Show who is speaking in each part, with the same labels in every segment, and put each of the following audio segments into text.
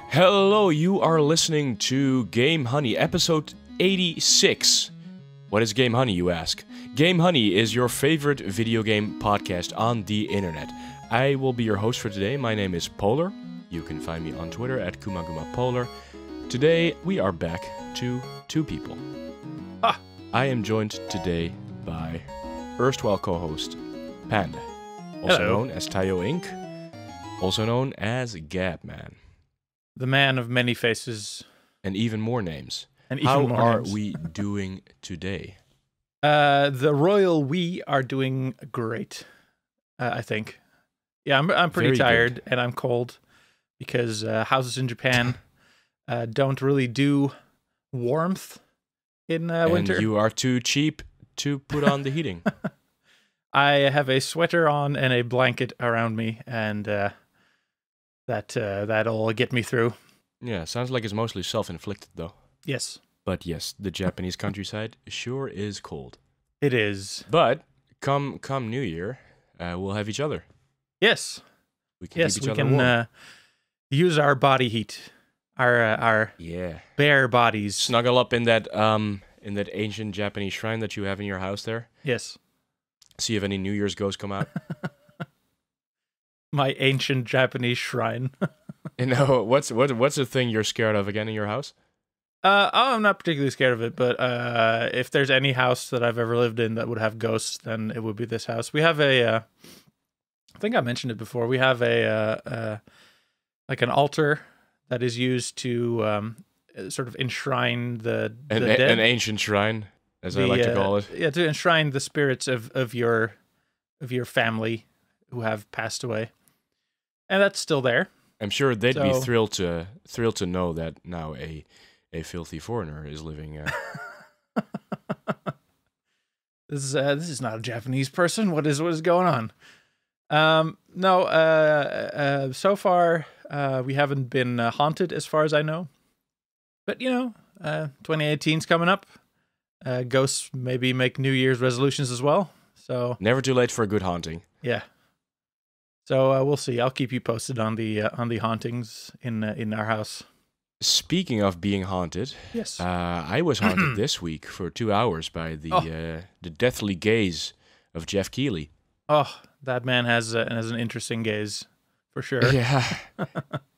Speaker 1: Hello, you are listening to Game Honey, episode 86. What is Game Honey, you ask? Game Honey is your favorite video game podcast on the internet. I will be your host for today. My name is Polar. You can find me on Twitter at KumaGumaPolar. Today, we are back to two people. I am joined today by erstwhile co-host Panda, also known as Tayo Inc., also known as GaB-Man.
Speaker 2: The man of many faces.
Speaker 1: And even more names.
Speaker 2: And even
Speaker 1: How
Speaker 2: more
Speaker 1: are
Speaker 2: names.
Speaker 1: we doing today?
Speaker 2: The royal we are doing great, I think. Yeah, I'm pretty
Speaker 1: Very
Speaker 2: tired
Speaker 1: good.
Speaker 2: and I'm cold because houses in Japan don't really do warmth in winter.
Speaker 1: And you are too cheap to put on the heating.
Speaker 2: I have a sweater on and a blanket around me, and that'll get me through.
Speaker 1: Yeah, sounds like it's mostly self-inflicted though.
Speaker 2: Yes,
Speaker 1: But yes, the Japanese countryside sure is cold.
Speaker 2: it is.
Speaker 1: But come New Year, we'll have each other.
Speaker 2: Yes,
Speaker 1: We can
Speaker 2: yes,
Speaker 1: keep each
Speaker 2: we
Speaker 1: other
Speaker 2: can
Speaker 1: warm.
Speaker 2: use our body heat, our
Speaker 1: Yeah.
Speaker 2: bare bodies.
Speaker 1: Snuggle up in that ancient Japanese shrine that you have in your house there.
Speaker 2: Yes.
Speaker 1: See if any New Year's ghosts come out.
Speaker 2: My ancient Japanese shrine.
Speaker 1: You know, what's the thing you're scared of again in your house?
Speaker 2: I'm not particularly scared of it, but if there's any house that I've ever lived in that would have ghosts, then it would be this house. We have I think I mentioned it before. We have like an altar that is used to sort of enshrine the dead.
Speaker 1: An ancient shrine, as I like to call it.
Speaker 2: Yeah, to enshrine the spirits of your family who have passed away, and that's still there.
Speaker 1: I'm sure they'd be
Speaker 2: So-
Speaker 1: thrilled to know that now a filthy foreigner is living.
Speaker 2: This is not a Japanese person. What is going on? No. So far, we haven't been haunted, as far as I know. But 2018's coming up. Ghosts maybe make New Year's resolutions as well. So
Speaker 1: Never too late for a good haunting.
Speaker 2: yeah. So we'll see. I'll keep you posted on the hauntings in our house.
Speaker 1: Speaking of being haunted,
Speaker 2: Yes.
Speaker 1: I was haunted this week for 2 hours by the deathly gaze of Jeff Keighleys.
Speaker 2: Oh, that man has an interesting gaze, for sure.
Speaker 1: Yeah,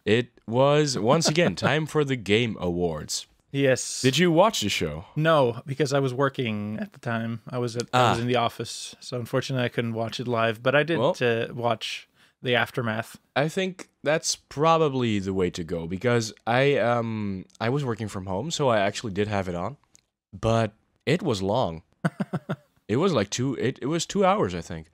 Speaker 1: it was once again time for the Game Awards.
Speaker 2: Yes.
Speaker 1: Did you watch the show?
Speaker 2: No, because I was working at the time. I was in the office, so unfortunately I couldn't watch it live. But I did watch the aftermath.
Speaker 1: I think that's probably the way to go because I was working from home, so I actually did have it on, but it was long. It was like it was 2 hours, I think.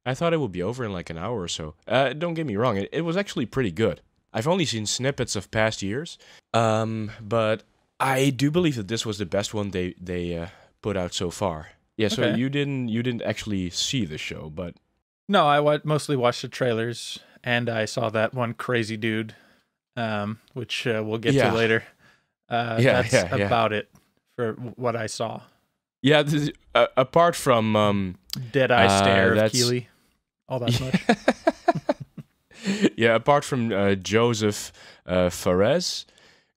Speaker 1: I thought it would be over in like an hour or so. Don't get me wrong, it was actually pretty good. I've only seen snippets of past years, but I do believe that this was the best one they put out so far. Yeah, so
Speaker 2: Okay.
Speaker 1: you didn't actually see the show, but
Speaker 2: No, I mostly watched the trailers, and I saw that one crazy dude, which we'll get to later. That's about it for what I saw.
Speaker 1: yeah. Apart from
Speaker 2: Dead eye stare of
Speaker 1: that's-
Speaker 2: Keighleys. All that much.
Speaker 1: yeah, apart from Josef Fares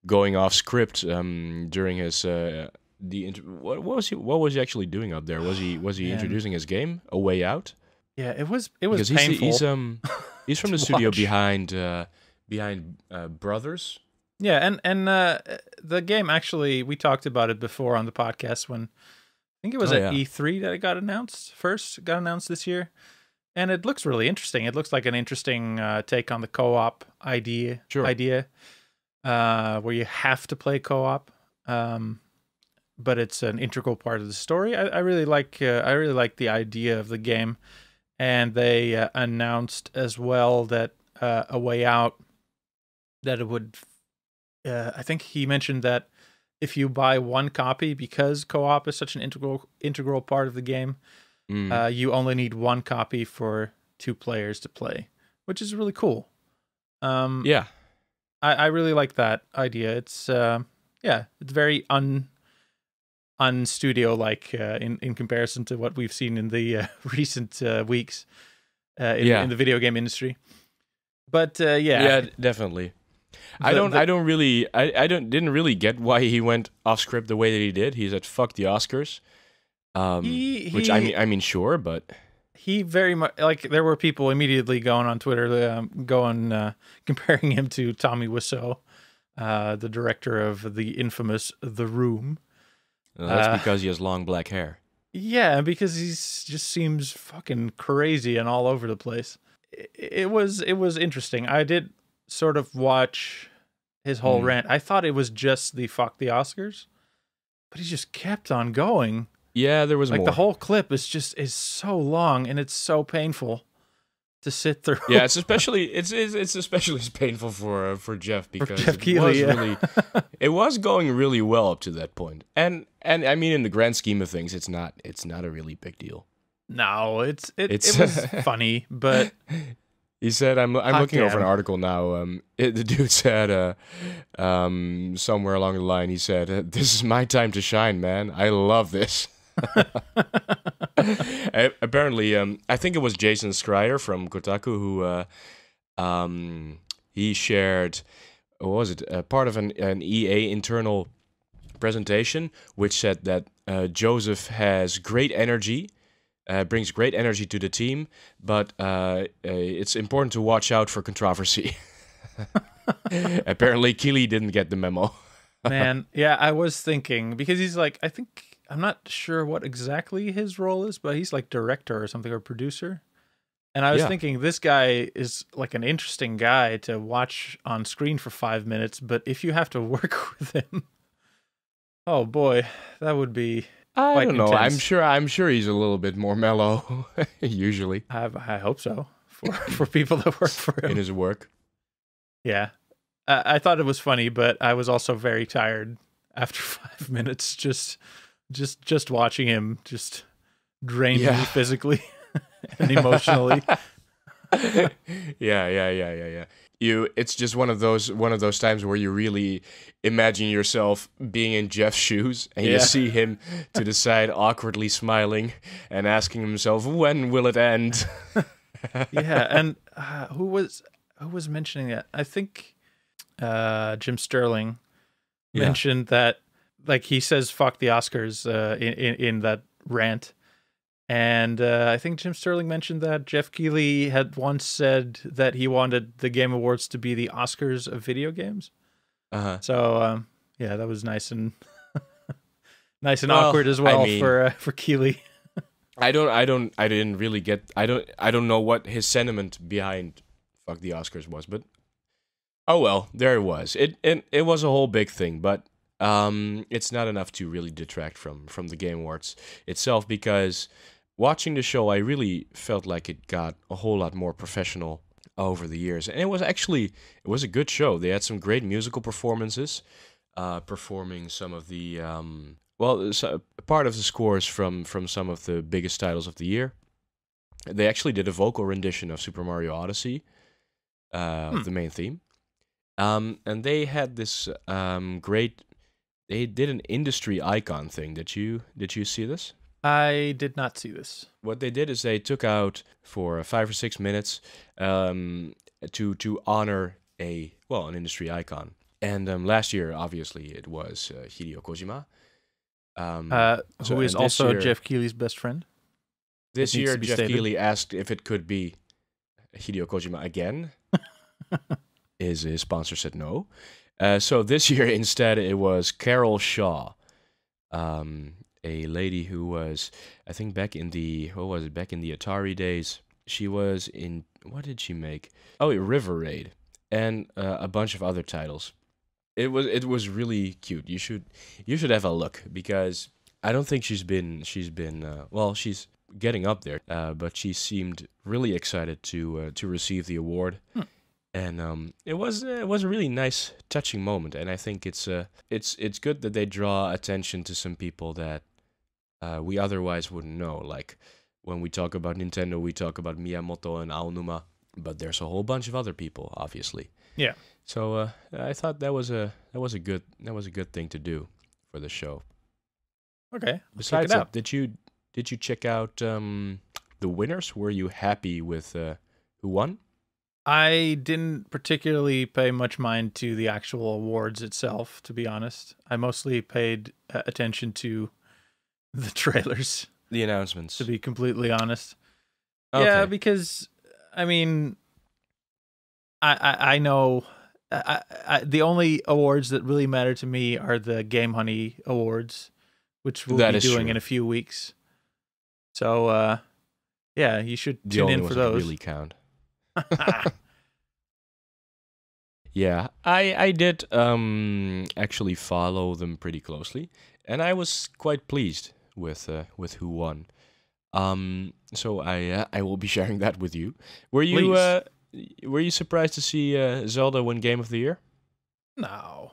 Speaker 1: going off script during his what was he actually doing up there? Was he
Speaker 2: Man.
Speaker 1: introducing his game A Way Out?
Speaker 2: Yeah, it was
Speaker 1: Because
Speaker 2: painful.
Speaker 1: he's from the
Speaker 2: to
Speaker 1: studio
Speaker 2: watch.
Speaker 1: behind Brothers.
Speaker 2: Yeah, and the game, actually, we talked about it before on the podcast when I think it was at E3 that it got announced this year. And it looks really interesting. It looks like an interesting take on the co-op idea, where you have to play co-op, but it's an integral part of the story. I really like the idea of the game, and they announced as well that A Way Out, that it would. I think he mentioned that if you buy one copy, because co-op is such an integral part of the game, you only need one copy for 2 players to play, which is really cool.
Speaker 1: Yeah.
Speaker 2: I really like that idea. It's it's very unstudio like in comparison to what we've seen in the recent weeks in the video game industry. But
Speaker 1: yeah, definitely. I didn't really get why he went off script the way that he did. He said fuck the Oscars, which I mean sure, but
Speaker 2: he very much, like, there were people immediately going on Twitter comparing him to Tommy Wiseau, the director of the infamous The Room.
Speaker 1: That's because he has long black hair.
Speaker 2: Yeah, because he just seems fucking crazy and all over the place. It was interesting. I did sort of watch his whole rant. I thought it was just the fuck the Oscars, but he just kept on going.
Speaker 1: Yeah, there was
Speaker 2: like
Speaker 1: more.
Speaker 2: The whole clip is so long and it's so painful to sit through.
Speaker 1: Yeah, it's especially painful for Jeff, because
Speaker 2: Jeff Keighleys,
Speaker 1: it was going really well up to that point. And I mean, in the grand scheme of things, it's not a really big deal.
Speaker 2: No, it was funny, but
Speaker 1: he said, I'm looking over an article now. The dude said somewhere along the line, he said, "This is my time to shine, man. I love this." Apparently, I think it was Jason Schreier from Kotaku who he shared, what was it, part of an EA internal presentation, which said that Josef has great energy, brings great energy to the team, but it's important to watch out for controversy. Apparently, Keighleys didn't get the memo.
Speaker 2: Man, yeah, I was thinking, because he's like, I'm not sure what exactly his role is, but he's like director or something, or producer. And I was thinking, this guy is like an interesting guy to watch on screen for 5 minutes, but if you have to work with him, oh boy, that would be
Speaker 1: I don't know.
Speaker 2: intense.
Speaker 1: I'm sure he's a little bit more mellow usually.
Speaker 2: I hope so for people that work for him
Speaker 1: in his work.
Speaker 2: Yeah, I thought it was funny, but I was also very tired after 5 minutes. Just watching him just drain me physically and emotionally.
Speaker 1: Yeah. It's just one of those times where you really imagine yourself being in Jeff's shoes, and you see him to the side awkwardly smiling and asking himself, when will it end?
Speaker 2: Yeah, and who was mentioning that? I think Jim Sterling mentioned that, like, he says fuck the Oscars in that rant. And I think Jim Sterling mentioned that Jeff Keighleys had once said that he wanted the Game Awards to be the Oscars of video games. So that was nice and awkward as well, for Keighleys.
Speaker 1: I don't know what his sentiment behind fuck the Oscars was, but oh well, there it was. It was a whole big thing, but it's not enough to really detract from the Game Awards itself, because watching the show, I really felt like it got a whole lot more professional over the years. And it was a good show. They had some great musical performances, performing some of the, part of the scores from some of the biggest titles of the year. They actually did a vocal rendition of Super Mario Odyssey, the main theme. And they had this they did an industry icon thing. Did you see this?
Speaker 2: I did not see this.
Speaker 1: What they did is they took out for 5 or 6 minutes to honor an industry icon. And last year, obviously, it was Hideo Kojima,
Speaker 2: who is also Jeff Keighleys' best friend.
Speaker 1: This year, Jeff Keighleys asked if it could be Hideo Kojima again. His sponsor said no. So this year, instead, it was Carol Shaw, a lady who was, I think, back in the Atari days. She was in, what did she make? Oh, River Raid, and a bunch of other titles. It was really cute. You should have a look, because I don't think she's getting up there, but she seemed really excited to receive the award. And it was a really nice, touching moment. And I think it's good that they draw attention to some people that we otherwise wouldn't know. Like when we talk about Nintendo, we talk about Miyamoto and Aonuma, but there's a whole bunch of other people, obviously.
Speaker 2: Yeah.
Speaker 1: So I thought that was a good thing to do for the show.
Speaker 2: Okay.
Speaker 1: Besides
Speaker 2: check it out.
Speaker 1: that, did you check out the winners? Were you happy with who won?
Speaker 2: I didn't particularly pay much mind to the actual awards itself, to be honest. I mostly paid attention to the trailers,
Speaker 1: The announcements.
Speaker 2: to be completely honest.
Speaker 1: Okay.
Speaker 2: Yeah, because I mean, I know the only awards that really matter to me are the Game Honey Awards, which we'll
Speaker 1: That
Speaker 2: be
Speaker 1: is
Speaker 2: doing
Speaker 1: true.
Speaker 2: in a few weeks. So yeah, you should
Speaker 1: The
Speaker 2: tune
Speaker 1: only
Speaker 2: in
Speaker 1: ones
Speaker 2: for
Speaker 1: that
Speaker 2: those.
Speaker 1: really count. Yeah, I did actually follow them pretty closely, and I was quite pleased with who won. So I will be sharing that with you. Were you surprised to see Zelda win Game of the Year?
Speaker 2: No,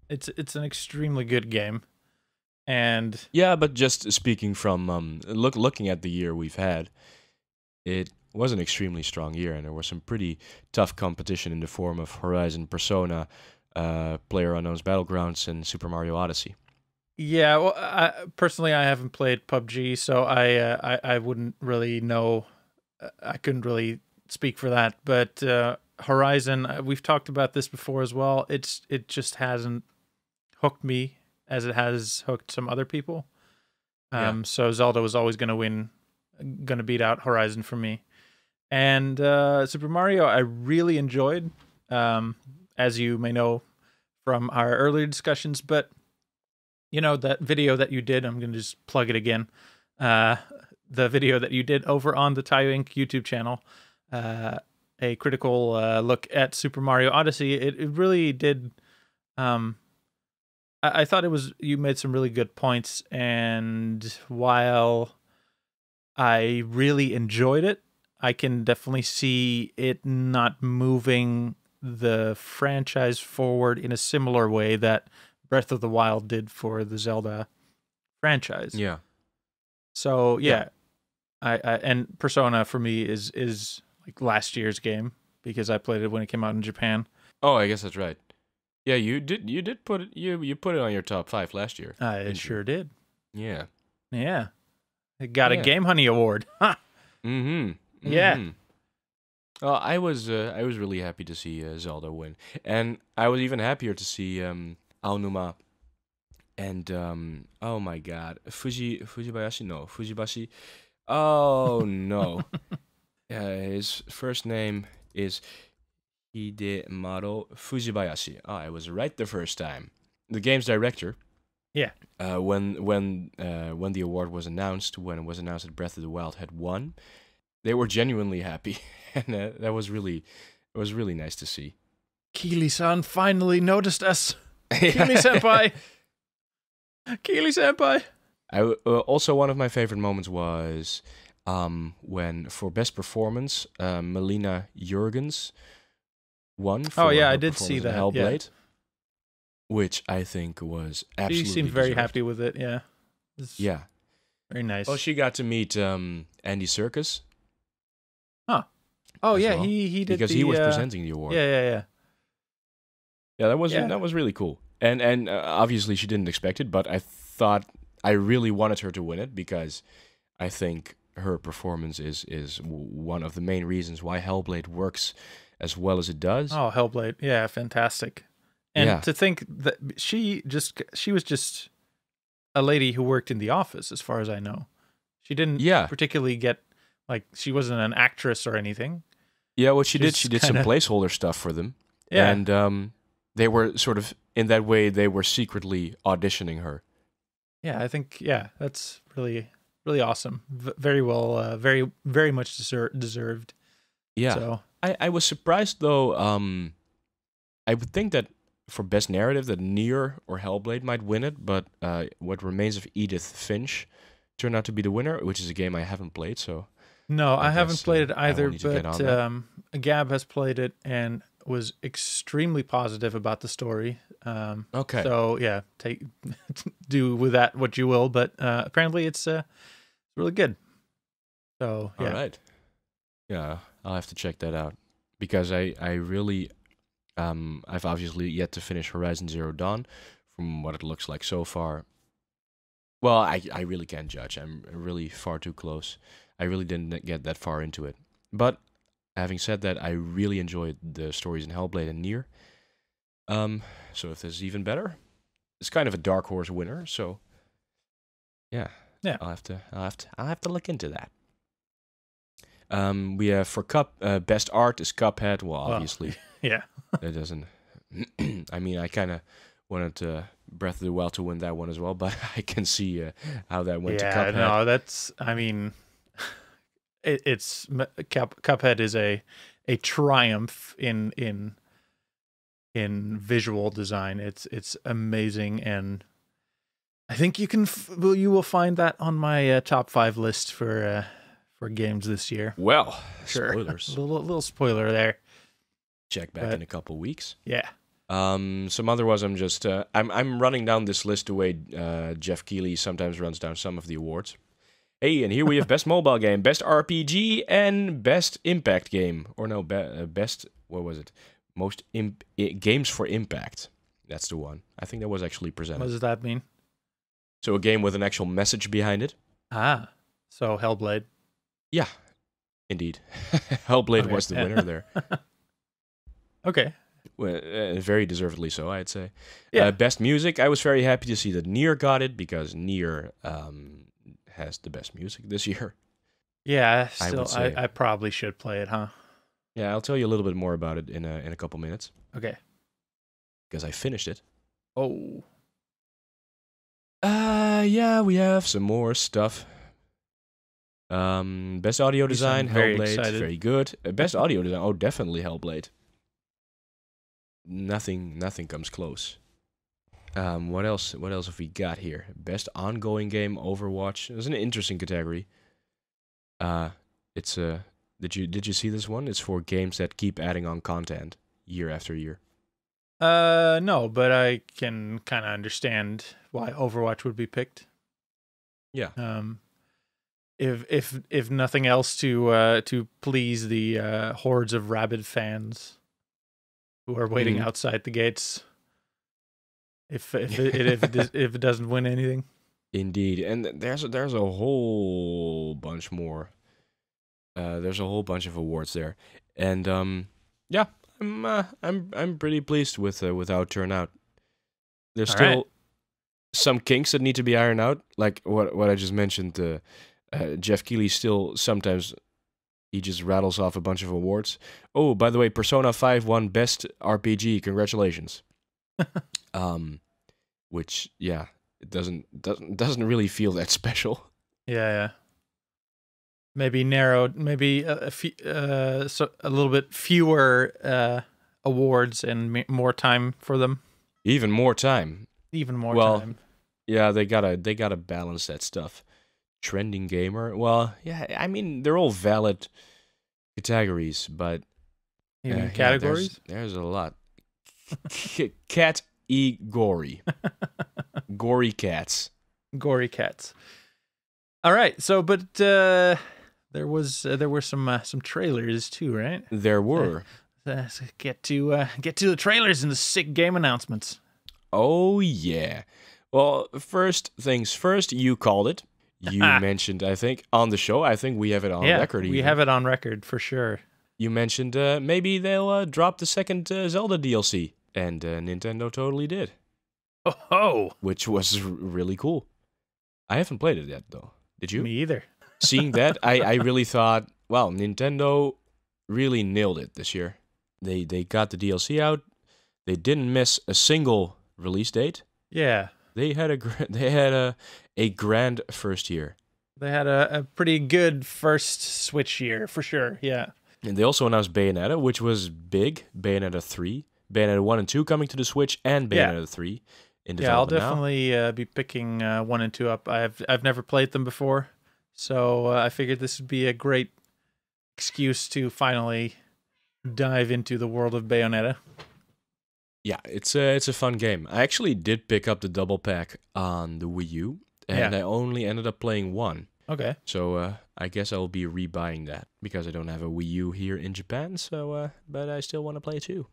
Speaker 2: it's an extremely good game, and
Speaker 1: Yeah, but just speaking from looking at the year we've had, it was an extremely strong year, and there was some pretty tough competition in the form of Horizon, Persona, PlayerUnknown's Battlegrounds, and Super Mario Odyssey.
Speaker 2: yeah. Well, personally, I haven't played PUBG, so I wouldn't really know. I couldn't really speak for that, but Horizon, we've talked about this before as well. It just hasn't hooked me as it has hooked some other people.
Speaker 1: Yeah.
Speaker 2: So Zelda was always going to beat out Horizon for me. And Super Mario, I really enjoyed, as you may know from our earlier discussions. But you know that video that you did, I'm going to just plug it again. The video that you did over on the Tayo Inc. YouTube channel, a critical look at Super Mario Odyssey. It really did. I thought you made some really good points, and while I really enjoyed it, I can definitely see it not moving the franchise forward in a similar way that Breath of the Wild did for the Zelda franchise.
Speaker 1: Yeah.
Speaker 2: So yeah, I and Persona for me is like last year's game because I played it when it came out in Japan.
Speaker 1: Oh, I guess that's right. Yeah, you did put it you put it on your top 5 last year.
Speaker 2: I sure did.
Speaker 1: Yeah.
Speaker 2: Yeah, it got a
Speaker 1: Yeah.
Speaker 2: Game Honey award. Ha!
Speaker 1: Mm-hmm.
Speaker 2: Yeah.
Speaker 1: I was really happy to see Zelda win, and I was even happier to see Aonuma and oh my God, Fujibashi. Oh no, his first name is Hidemaru Fujibayashi. Oh, I was right the first time. The game's director.
Speaker 2: Yeah.
Speaker 1: When the award was announced, when it was announced that Breath of the Wild had won, they were genuinely happy, and that was really nice to see.
Speaker 2: Keighleys-san finally noticed us. Keighleys-senpai. Keighleys-senpai.
Speaker 1: Also, one of my favorite moments was when, for best performance, Melina Jurgens won. For
Speaker 2: Oh yeah,
Speaker 1: her
Speaker 2: I did see
Speaker 1: performance in
Speaker 2: that.
Speaker 1: Hellblade,
Speaker 2: Yeah.
Speaker 1: which I think was absolutely.
Speaker 2: She seemed very
Speaker 1: deserved.
Speaker 2: happy with it. Yeah.
Speaker 1: Yeah.
Speaker 2: Very nice.
Speaker 1: Well, she got to meet Andy Serkis.
Speaker 2: Oh
Speaker 1: as
Speaker 2: yeah,
Speaker 1: well,
Speaker 2: he did
Speaker 1: because he was presenting the award.
Speaker 2: Yeah.
Speaker 1: Yeah, that was
Speaker 2: Yeah.
Speaker 1: really cool. And obviously she didn't expect it, but I thought I really wanted her to win it because I think her performance is one of the main reasons why Hellblade works as well as it does.
Speaker 2: Oh, Hellblade. Yeah, fantastic. And
Speaker 1: Yeah.
Speaker 2: to think that she was just a lady who worked in the office, as far as I know. She didn't particularly get, like, she wasn't an actress or anything.
Speaker 1: Yeah, what she did some
Speaker 2: kinda
Speaker 1: placeholder stuff for them.
Speaker 2: Yeah.
Speaker 1: And they were sort of, in that way, they were secretly auditioning her.
Speaker 2: Yeah, I think, that's really, really awesome. Very well, very, very much deserved.
Speaker 1: Yeah.
Speaker 2: So
Speaker 1: I was surprised, though. I would think that for best narrative, that Nier or Hellblade might win it, but What Remains of Edith Finch turned out to be the winner, which is a game I haven't played, so...
Speaker 2: No, I haven't
Speaker 1: guess,
Speaker 2: played it
Speaker 1: I will
Speaker 2: either,
Speaker 1: need to get
Speaker 2: but
Speaker 1: on that.
Speaker 2: Gab has played it, and was extremely positive about the story.
Speaker 1: Okay.
Speaker 2: So yeah, do with that what you will, but apparently it's really good. So yeah.
Speaker 1: All right. Yeah, I'll have to check that out because I really I've obviously yet to finish Horizon Zero Dawn from what it looks like so far. Well, I really can't judge. I'm really far too close. I really didn't get that far into it. But having said that, I really enjoyed the stories in Hellblade and Nier. So if this is even better, it's kind of a dark horse winner. So yeah, I'll have to look into that. We have for best art is Cuphead. Well, obviously,
Speaker 2: yeah,
Speaker 1: it doesn't. I mean, I kind of wanted Breath of the Wild to win that one as well, but I can see how that went to Cuphead.
Speaker 2: No, that's. I mean, Cuphead is a triumph in visual design. It's amazing, and I think you will find that on my top 5 list for games this year.
Speaker 1: Well,
Speaker 2: sure.
Speaker 1: Spoilers.
Speaker 2: a little spoiler there.
Speaker 1: Check back in a couple weeks.
Speaker 2: Yeah.
Speaker 1: Some other ones. I'm just I'm running down this list the way Jeff Keighleys sometimes runs down some of the awards. Hey, and here we have best mobile game, best RPG, and best impact game. Or no, best, what was it? Most games for impact. That's the one. I think that was actually presented.
Speaker 2: What does that mean?
Speaker 1: So a game with an actual message behind it.
Speaker 2: Ah, so Hellblade.
Speaker 1: Yeah, indeed. Hellblade was the winner there.
Speaker 2: Okay.
Speaker 1: Well, very deservedly so, I'd say.
Speaker 2: Yeah.
Speaker 1: Best music, I was very happy to see that Nier got it, because Nier has the best music this year.
Speaker 2: Yeah, I probably should play it, huh?
Speaker 1: Yeah, I'll tell you a little bit more about it in a couple minutes.
Speaker 2: Okay.
Speaker 1: Because I finished it.
Speaker 2: Oh.
Speaker 1: Yeah, we have some more stuff. Best audio design, Hellblade, very good. Best audio design, oh, definitely Hellblade. Nothing comes close. What else have we got here? Best ongoing game, Overwatch. It's an interesting category. It's did you see this one? It's for games that keep adding on content year after year.
Speaker 2: No, but I can kind of understand why Overwatch would be picked.
Speaker 1: Yeah.
Speaker 2: If nothing else to please the hordes of rabid fans who are waiting outside the gates. If it doesn't win anything. Indeed,
Speaker 1: and there's a whole bunch more. There's a whole bunch of awards there, and yeah, I'm pretty pleased with how it turned out. There's still some kinks that need to be ironed out, like what I just mentioned. Jeff Keighleys still sometimes he just rattles off a bunch of awards. Oh, by the way, Persona 5 won Best RPG. Congratulations. Which it doesn't really feel that special.
Speaker 2: Yeah. Maybe narrowed, maybe a little bit fewer awards and more time for them.
Speaker 1: Even more time.
Speaker 2: Time.
Speaker 1: Yeah, they gotta balance that stuff. Trending gamer. Well, yeah, I mean they're all valid categories, but
Speaker 2: categories.
Speaker 1: There's a lot. Cat gory. Gory cats.
Speaker 2: Gory cats. All right. So, but there were some trailers too, right?
Speaker 1: There were.
Speaker 2: So get to the trailers and the sick game announcements.
Speaker 1: Oh yeah. Well, first things first. You called it. You mentioned, I think, on the show. I think we have it on record.
Speaker 2: We have it on record for sure.
Speaker 1: You mentioned maybe they'll drop the second Zelda DLC, and Nintendo totally did.
Speaker 2: Oh,
Speaker 1: which was really cool. I haven't played it yet, though. Did you?
Speaker 2: Me either.
Speaker 1: Seeing that, I really thought, wow, Nintendo really nailed it this year. They got the DLC out. They didn't miss a single release date.
Speaker 2: Yeah.
Speaker 1: They had a grand first year.
Speaker 2: They had a pretty good first Switch year, for sure, yeah.
Speaker 1: And they also announced Bayonetta, which was big. Bayonetta 3. Bayonetta 1 and 2 coming to the Switch, and Bayonetta 3 in development.
Speaker 2: Yeah, I'll definitely be picking 1 and 2 up. I've never played them before, so I figured this would be a great excuse to finally dive into the world of Bayonetta.
Speaker 1: Yeah, it's a fun game. I actually did pick up the double pack on the Wii U, and I only ended up playing one.
Speaker 2: Okay.
Speaker 1: So I guess I'll be rebuying that because I don't have a Wii U here in Japan. So, but I still want to play too.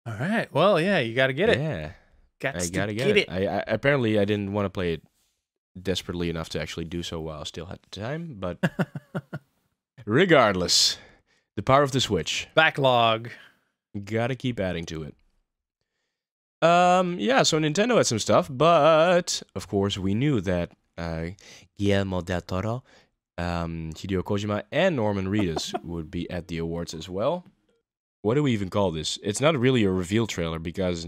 Speaker 2: All right. Well, yeah, you got to get it.
Speaker 1: Yeah, I
Speaker 2: Got
Speaker 1: gotta
Speaker 2: to
Speaker 1: get
Speaker 2: get
Speaker 1: it. I apparently I didn't want to play it desperately enough to actually do so while I still had the time. But regardless, the power of the Switch.
Speaker 2: Backlog.
Speaker 1: Gotta keep adding to it. Yeah, so Nintendo had some stuff, but of course we knew that Guillermo del Toro, Hideo Kojima, and Norman Reedus would be at the awards as well. What do we even call this? It's not really a reveal trailer because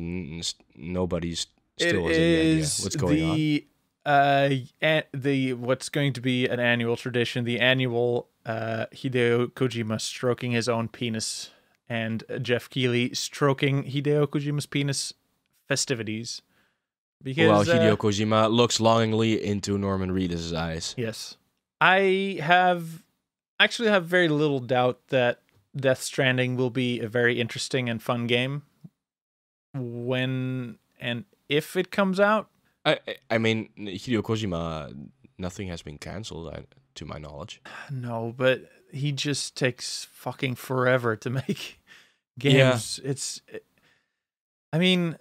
Speaker 1: nobody's still has any idea what's going on.
Speaker 2: The what's going to be an annual tradition, the annual Hideo Kojima stroking his own penis and Jeff Keighley stroking Hideo Kojima's penis festivities. Because
Speaker 1: While Hideo Kojima looks longingly into Norman Reedus' eyes.
Speaker 2: Yes. I actually have very little doubt that Death Stranding will be a very interesting and fun game when and if it comes out.
Speaker 1: I mean, Hideo Kojima, nothing has been cancelled, to my knowledge.
Speaker 2: No, but he just takes fucking forever to make games. Yeah. I mean,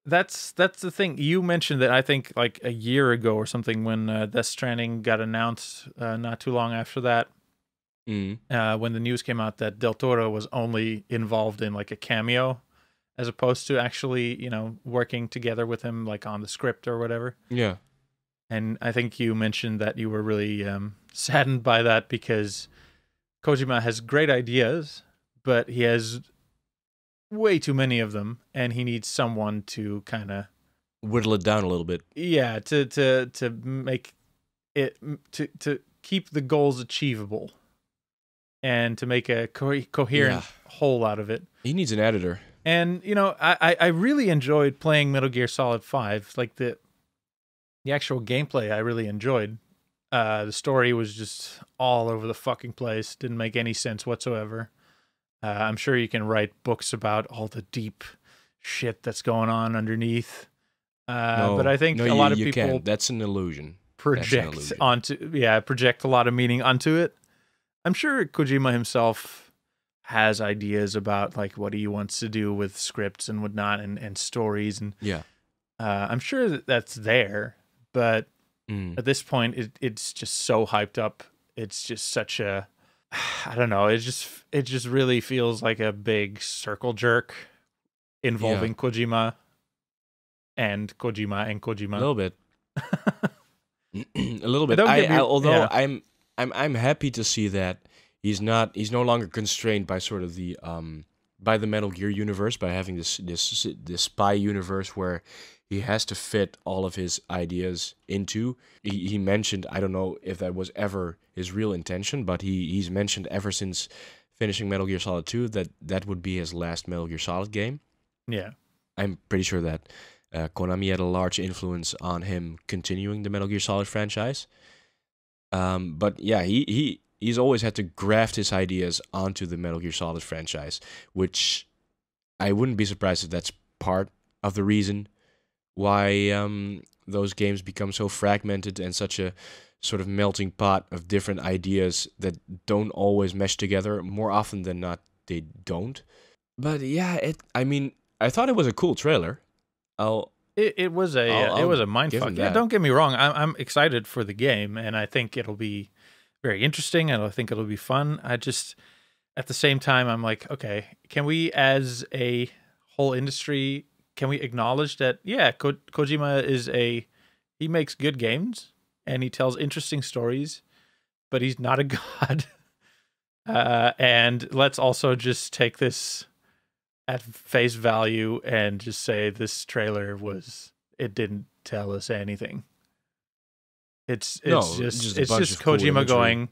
Speaker 2: that's the thing. You mentioned that I think like a year ago or something when Death Stranding got announced, not too long after that. When the news came out that Del Toro was only involved in like a cameo as opposed to actually, working together with him like on the script or whatever.
Speaker 1: Yeah.
Speaker 2: And I think you mentioned that you were really saddened by that because Kojima has great ideas, but he has way too many of them, and he needs someone to kind of
Speaker 1: whittle it down a little bit.
Speaker 2: Yeah, to make it to keep the goals achievable. And to make a coherent whole out of it.
Speaker 1: He needs an editor.
Speaker 2: And, I really enjoyed playing Metal Gear Solid 5. Like, the actual gameplay I really enjoyed. The story was just all over the fucking place. Didn't make any sense whatsoever. I'm sure you can write books about all the deep shit that's going on underneath. But I think a lot of people...
Speaker 1: Can't. That's an illusion.
Speaker 2: Project a lot of meaning onto it. I'm sure Kojima himself has ideas about like what he wants to do with scripts and whatnot and stories and I'm sure that's there, but at this point it's just so hyped up. It's just such a I don't know. It just really feels like a big circle jerk involving Kojima and Kojima.
Speaker 1: A little bit. A little bit. I'm happy to see that he's no longer constrained by sort of the by the Metal Gear universe, by having this spy universe where he has to fit all of his ideas into. He mentioned, I don't know if that was ever his real intention, but he's mentioned ever since finishing Metal Gear Solid 2 that would be his last Metal Gear Solid game.
Speaker 2: Yeah.
Speaker 1: I'm pretty sure that Konami had a large influence on him continuing the Metal Gear Solid franchise. But yeah, he's always had to graft his ideas onto the Metal Gear Solid franchise, which I wouldn't be surprised if that's part of the reason why those games become so fragmented and such a sort of melting pot of different ideas that don't always mesh together. More often than not, they don't. But yeah, I thought it was a cool trailer.
Speaker 2: It was a mindfuck. Yeah, don't get me wrong. I'm excited for the game, and I think it'll be very interesting, and I think it'll be fun. I just, at the same time, I'm like, okay, can we, as a whole industry, can we acknowledge that? Yeah, Kojima he makes good games, and he tells interesting stories, but he's not a god. And let's also just take this at face value and just say this trailer it didn't tell us anything. It's just Kojima going,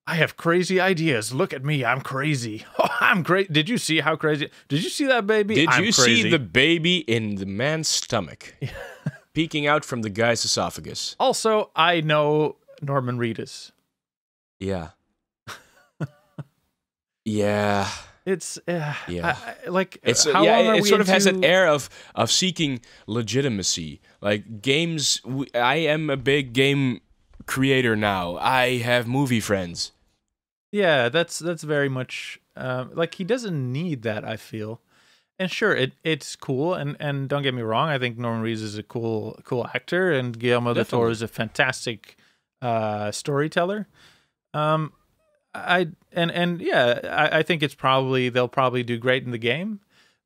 Speaker 2: I have crazy ideas. Look at me, I'm crazy. Oh, I'm great. Did you see how crazy? Did you see that baby?
Speaker 1: Did you see the baby in the man's stomach peeking out from the guy's esophagus?
Speaker 2: Also, I know Norman Reedus.
Speaker 1: Yeah. Yeah.
Speaker 2: It's
Speaker 1: Yeah.
Speaker 2: like
Speaker 1: It's
Speaker 2: how long are
Speaker 1: it
Speaker 2: we
Speaker 1: sort of has that
Speaker 2: into-
Speaker 1: air of seeking legitimacy. Like games, I am a big game creator now. I have movie friends.
Speaker 2: Yeah, that's very much like he doesn't need that, I feel. And sure, it's cool, and don't get me wrong, I think Norman Reedus is a cool actor, and Guillermo del Toro
Speaker 1: Definitely.
Speaker 2: is a fantastic storyteller. Um, I think it's probably they'll probably do great in the game,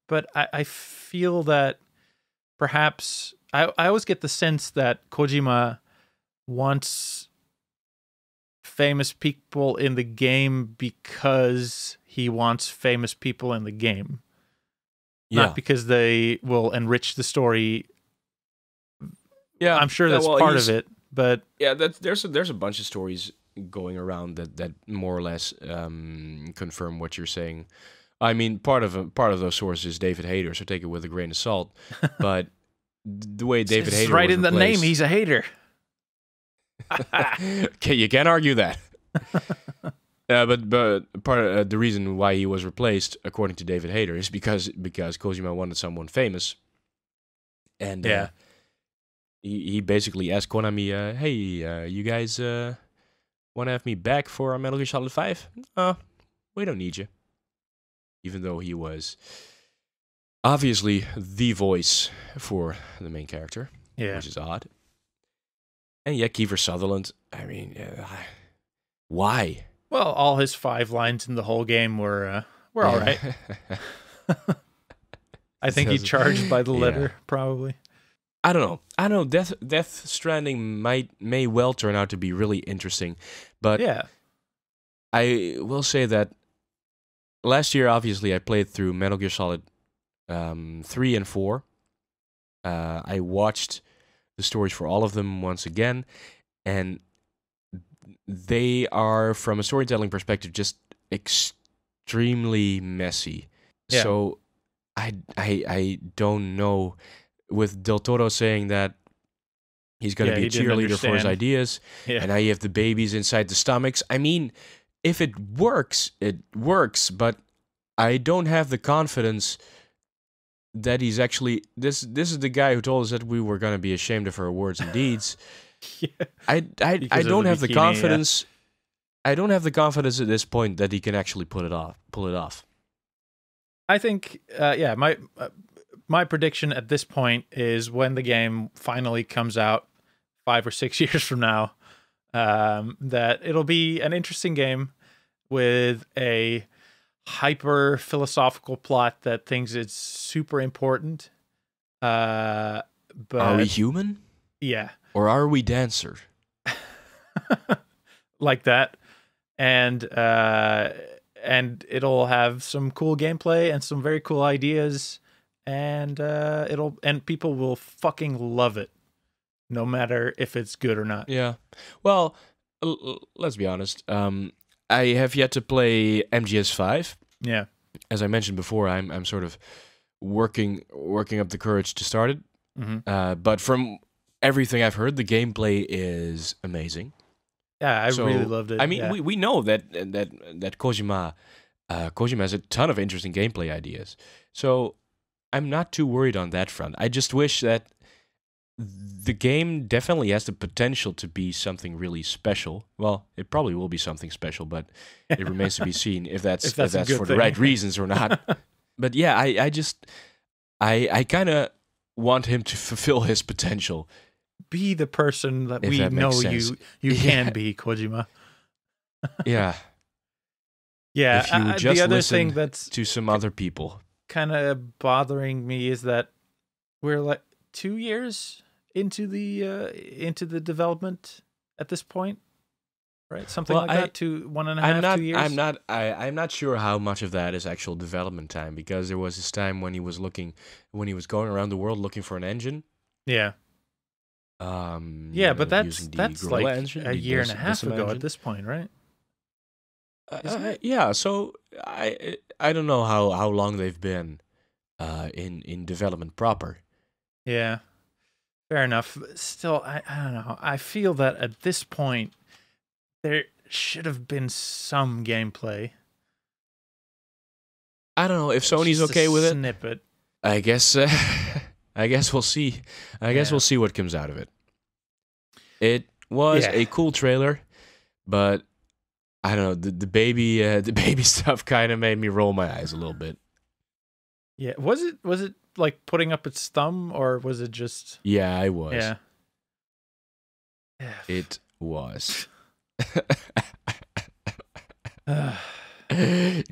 Speaker 2: but I feel that perhaps I always get the sense that Kojima wants famous people in the game because he wants famous people in the game,
Speaker 1: Yeah.
Speaker 2: not because they will enrich the story.
Speaker 1: Yeah.
Speaker 2: I'm sure
Speaker 1: Yeah,
Speaker 2: that's
Speaker 1: well,
Speaker 2: part of it, but
Speaker 1: Yeah, there's a bunch of stories going around that more or less confirm what you're saying. I mean, part of those sources is David Hayter, so take it with a grain of salt. But the way David
Speaker 2: it's
Speaker 1: Hayter
Speaker 2: right
Speaker 1: was
Speaker 2: in the name.
Speaker 1: replaced,
Speaker 2: He's a hater.
Speaker 1: okay, you can't argue that. But part of the reason why he was replaced, according to David Hayter, is because Kojima wanted someone famous, and
Speaker 2: Yeah.
Speaker 1: he basically asked Konami, "Hey, you guys want to have me back for Metal Gear Solid 5? We don't need you." Even though he was obviously the voice for the main character,
Speaker 2: Yeah.
Speaker 1: which is odd. And yeah, Kiefer Sutherland. I mean, why?
Speaker 2: Well, all his 5 lines in the whole game were all right. I think he charged by the letter, probably.
Speaker 1: I don't know. Death Stranding may well turn out to be really interesting, but
Speaker 2: Yeah.
Speaker 1: I will say that last year, obviously, I played through Metal Gear Solid 3 and 4. I watched the stories for all of them once again, and they are, from a storytelling perspective, just extremely messy.
Speaker 2: Yeah.
Speaker 1: So I don't know. With Del Toro saying that he's going to be a
Speaker 2: he didn't
Speaker 1: cheerleader for his
Speaker 2: understand.
Speaker 1: ideas,
Speaker 2: Yeah.
Speaker 1: and now you have the babies inside the stomachs. I mean, if it works, but I don't have the confidence that he's actually this is the guy who told us that we were going to be ashamed of our words and deeds.
Speaker 2: Yeah.
Speaker 1: I
Speaker 2: Because of
Speaker 1: don't
Speaker 2: the
Speaker 1: have the
Speaker 2: bikini,
Speaker 1: confidence. I don't have the confidence at this point that he can actually pull it off.
Speaker 2: I think, my prediction at this point is when the game finally comes out 5 or 6 years from now, that it'll be an interesting game with a hyper philosophical plot that thinks it's super important. But
Speaker 1: Are we human?
Speaker 2: Yeah,
Speaker 1: Or are we dancer?
Speaker 2: like that, and it'll have some cool gameplay and some very cool ideas, and people will fucking love it, no matter if it's good or not.
Speaker 1: Yeah. Well, let's be honest. I have yet to play MGS5.
Speaker 2: Yeah.
Speaker 1: As I mentioned before, I'm sort of working up the courage to start it.
Speaker 2: Mm-hmm.
Speaker 1: But from everything I've heard, the gameplay is amazing.
Speaker 2: Yeah, I really loved it.
Speaker 1: I mean,
Speaker 2: yeah.
Speaker 1: we know that Kojima has a ton of interesting gameplay ideas. So I'm not too worried on that front. I just wish that the game definitely has the potential to be something really special. Well, it probably will be something special, but it remains to be seen if that's
Speaker 2: If that's a good
Speaker 1: for the
Speaker 2: thing.
Speaker 1: right reasons or not. But yeah, I kind of want him to fulfill his potential.
Speaker 2: Be the person that
Speaker 1: If
Speaker 2: we
Speaker 1: that
Speaker 2: know
Speaker 1: makes sense.
Speaker 2: you
Speaker 1: Yeah.
Speaker 2: can be, Kojima.
Speaker 1: Yeah,
Speaker 2: Yeah,
Speaker 1: if you would just
Speaker 2: the other
Speaker 1: listen
Speaker 2: thing that's
Speaker 1: to some other people.
Speaker 2: kind of bothering me is that we're like 2 years into the development at this point, right? Something
Speaker 1: Well,
Speaker 2: like that. 1.5, 2 years.
Speaker 1: I'm not sure how much of that is actual development time, because there was this time when he was going around the world looking for an engine.
Speaker 2: Yeah.
Speaker 1: Yeah,
Speaker 2: But that's
Speaker 1: using the
Speaker 2: that's
Speaker 1: Gorilla
Speaker 2: like
Speaker 1: engine,
Speaker 2: a
Speaker 1: the
Speaker 2: year and a half
Speaker 1: Decim
Speaker 2: ago
Speaker 1: engine.
Speaker 2: at this point, right? Isn't it?
Speaker 1: Yeah, so I don't know how long they've been in development proper.
Speaker 2: Yeah. Fair enough. But still, I don't know. I feel that at this point there should have been some gameplay.
Speaker 1: I don't know if Sony's
Speaker 2: Just a
Speaker 1: okay with it.
Speaker 2: snippet.
Speaker 1: I guess I guess we'll see. I guess we'll see what comes out of it. It was a cool trailer, but I don't know, the baby stuff kind of made me roll my eyes a little bit.
Speaker 2: Yeah, was it like putting up its thumb, or was it just?
Speaker 1: Yeah, I was.
Speaker 2: Yeah.
Speaker 1: It was.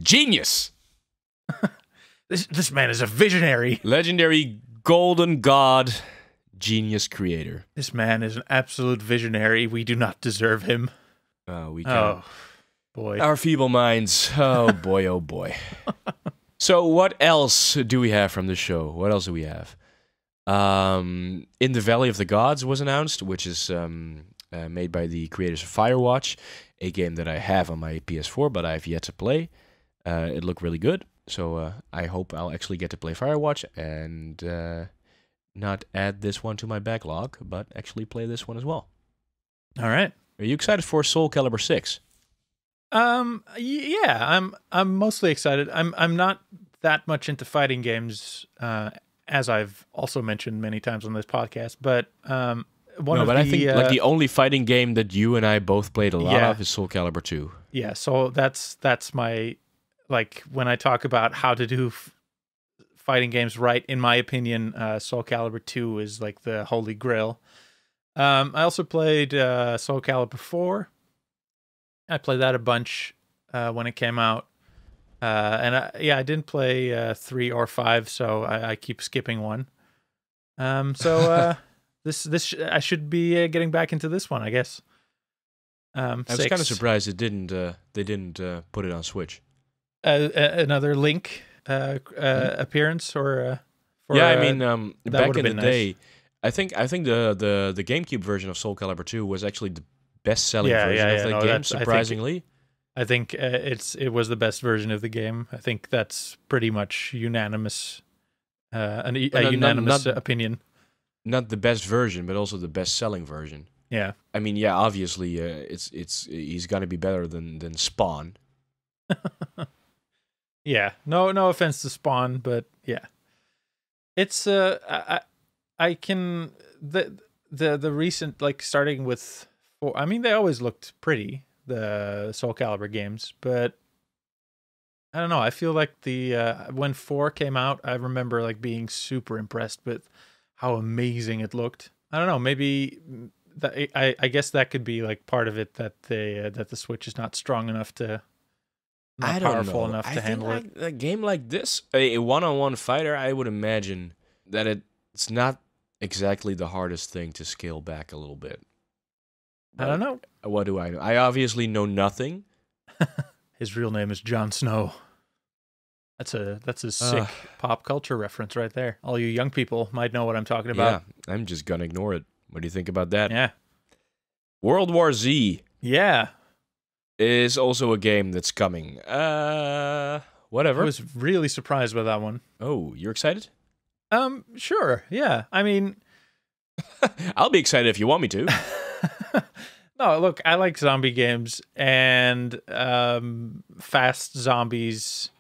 Speaker 1: Genius.
Speaker 2: This man is a visionary.
Speaker 1: Legendary golden god, genius creator.
Speaker 2: This man is an absolute visionary. We do not deserve him.
Speaker 1: We can.
Speaker 2: Oh, boy.
Speaker 1: Our feeble minds. Oh, boy, oh, boy. So what else do we have from the show? What else do we have? In the Valley of the Gods was announced, which is made by the creators of Firewatch, a game that I have on my PS4, but I have yet to play. It looked really good, so I hope I'll actually get to play Firewatch and not add this one to my backlog, but actually play this one as well.
Speaker 2: All right.
Speaker 1: Are you excited for Soul Calibur 6?
Speaker 2: Yeah, I'm mostly excited. I'm not that much into fighting games, as I've also mentioned many times on this podcast. But I think like the only fighting game that you and I both played a lot of is Soul Calibur 2. Yeah, so that's my, like, when I talk about how to do fighting games right, in my opinion, Soul Calibur 2 is like the holy grail. I also played Soul Calibur 4. I played that a bunch when it came out. And I didn't play 3 or 5, so I keep skipping one. This I should be getting back into this one, I guess.
Speaker 1: I was kind of surprised they didn't put it on Switch.
Speaker 2: Another Link appearance, or for,
Speaker 1: I mean, back in the
Speaker 2: nice.
Speaker 1: day, I think the GameCube version of Soul Calibur 2 was actually the best-selling version of the game, surprisingly.
Speaker 2: I think it was the best version of the game. I think that's pretty much unanimous, unanimous opinion.
Speaker 1: Not the best version, but also the best-selling version.
Speaker 2: Yeah.
Speaker 1: I mean, yeah, obviously, he's gonna be better than Spawn.
Speaker 2: Yeah. No offense to Spawn, but yeah, it's I can the recent, like, starting with 4. I mean, they always looked pretty, the Soul Calibur games, but I don't know. I feel like the when 4 came out, I remember like being super impressed with how amazing it looked. I don't know. Maybe I guess that could be like part of it, that the Switch is not strong enough to, not powerful enough to handle it.
Speaker 1: A game like this, a one-on-one fighter, I would imagine that it's not exactly the hardest thing to scale back a little bit.
Speaker 2: I don't know.
Speaker 1: What do I know? I obviously know nothing.
Speaker 2: His real name is Jon Snow. That's a sick pop culture reference right there. All you young people might know what I'm talking about.
Speaker 1: Yeah, I'm just gonna ignore it. What do you think about that?
Speaker 2: Yeah.
Speaker 1: World War Z.
Speaker 2: Yeah.
Speaker 1: Is also a game that's coming. Whatever.
Speaker 2: I was really surprised by that one.
Speaker 1: Oh, you're excited?
Speaker 2: Sure. Yeah. I mean,
Speaker 1: I'll be excited if you want me to.
Speaker 2: No, look, I like zombie games, and fast zombies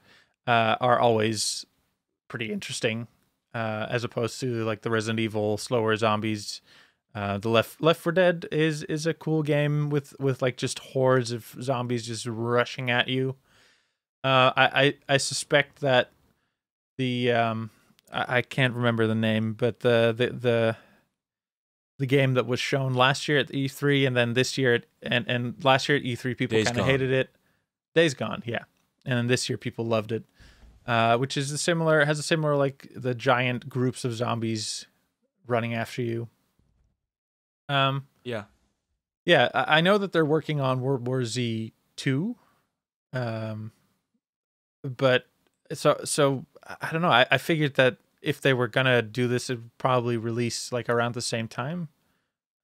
Speaker 2: are always pretty interesting, as opposed to like the Resident Evil slower zombies. The Left 4 Dead is a cool game with like just hordes of zombies just rushing at you. I suspect that the I can't remember the name, but the game that was shown last year at E3, and then this year and last year at E3 people kind of hated it. Days Gone, yeah, and then this year people loved it, which is has a similar, like, the giant groups of zombies running after you. Yeah, I know that they're working on World War Z 2, but so I don't know. I figured that if they were gonna do this, it would probably release like around the same time.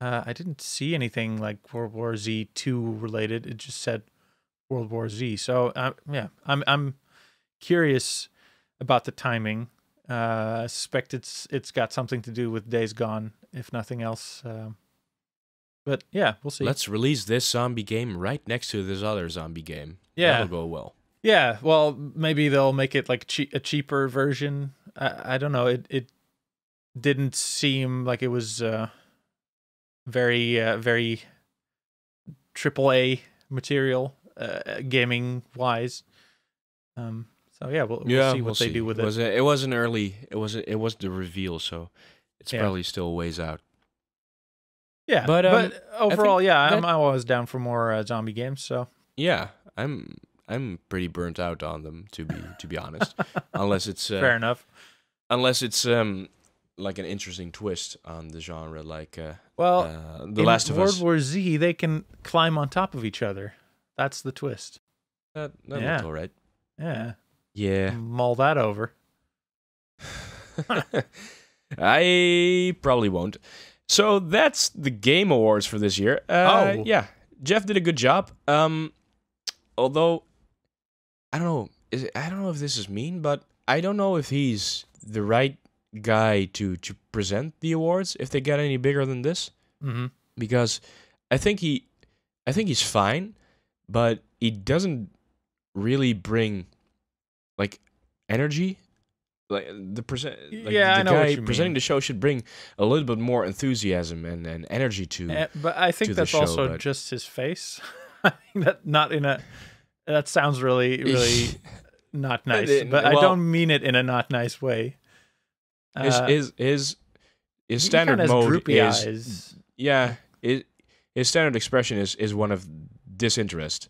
Speaker 2: I didn't see anything like World War Z 2 related. It just said World War Z. So yeah, I'm curious about the timing. I suspect it's got something to do with Days Gone, if nothing else. But yeah, we'll see.
Speaker 1: Let's release this zombie game right next to this other zombie game.
Speaker 2: Yeah,
Speaker 1: that'll go well.
Speaker 2: Yeah, well, maybe they'll make it like a cheaper version. I don't know. It didn't seem like it was very AAA material, gaming wise. So yeah, we'll see what they do with it.
Speaker 1: It wasn't early. It was the reveal, so it's probably still a ways out.
Speaker 2: Yeah, but overall, yeah, I'm always down for more zombie games. So
Speaker 1: yeah, I'm pretty burnt out on them to be honest. Unless it's
Speaker 2: fair enough.
Speaker 1: Unless it's like an interesting twist on the genre, like The Last of Us.
Speaker 2: World War Z, they can climb on top of each other. That's the twist.
Speaker 1: That looked all right.
Speaker 2: Yeah.
Speaker 1: Yeah.
Speaker 2: Mull that over.
Speaker 1: I probably won't. So that's the Game Awards for this year. Yeah. Jeff did a good job. Although I don't know. I don't know if this is mean, but I don't know if he's the right guy to present the awards if they get any bigger than this.
Speaker 2: Mm-hmm.
Speaker 1: Because I think he's fine, but he doesn't really bring like energy. Like the guy presenting the show should bring a little bit more enthusiasm and energy to.
Speaker 2: But I think that's also just his face. I think that sounds really not nice. But I don't mean it in a not nice way.
Speaker 1: His standard mode is
Speaker 2: eyes.
Speaker 1: Yeah. His standard expression is one of disinterest.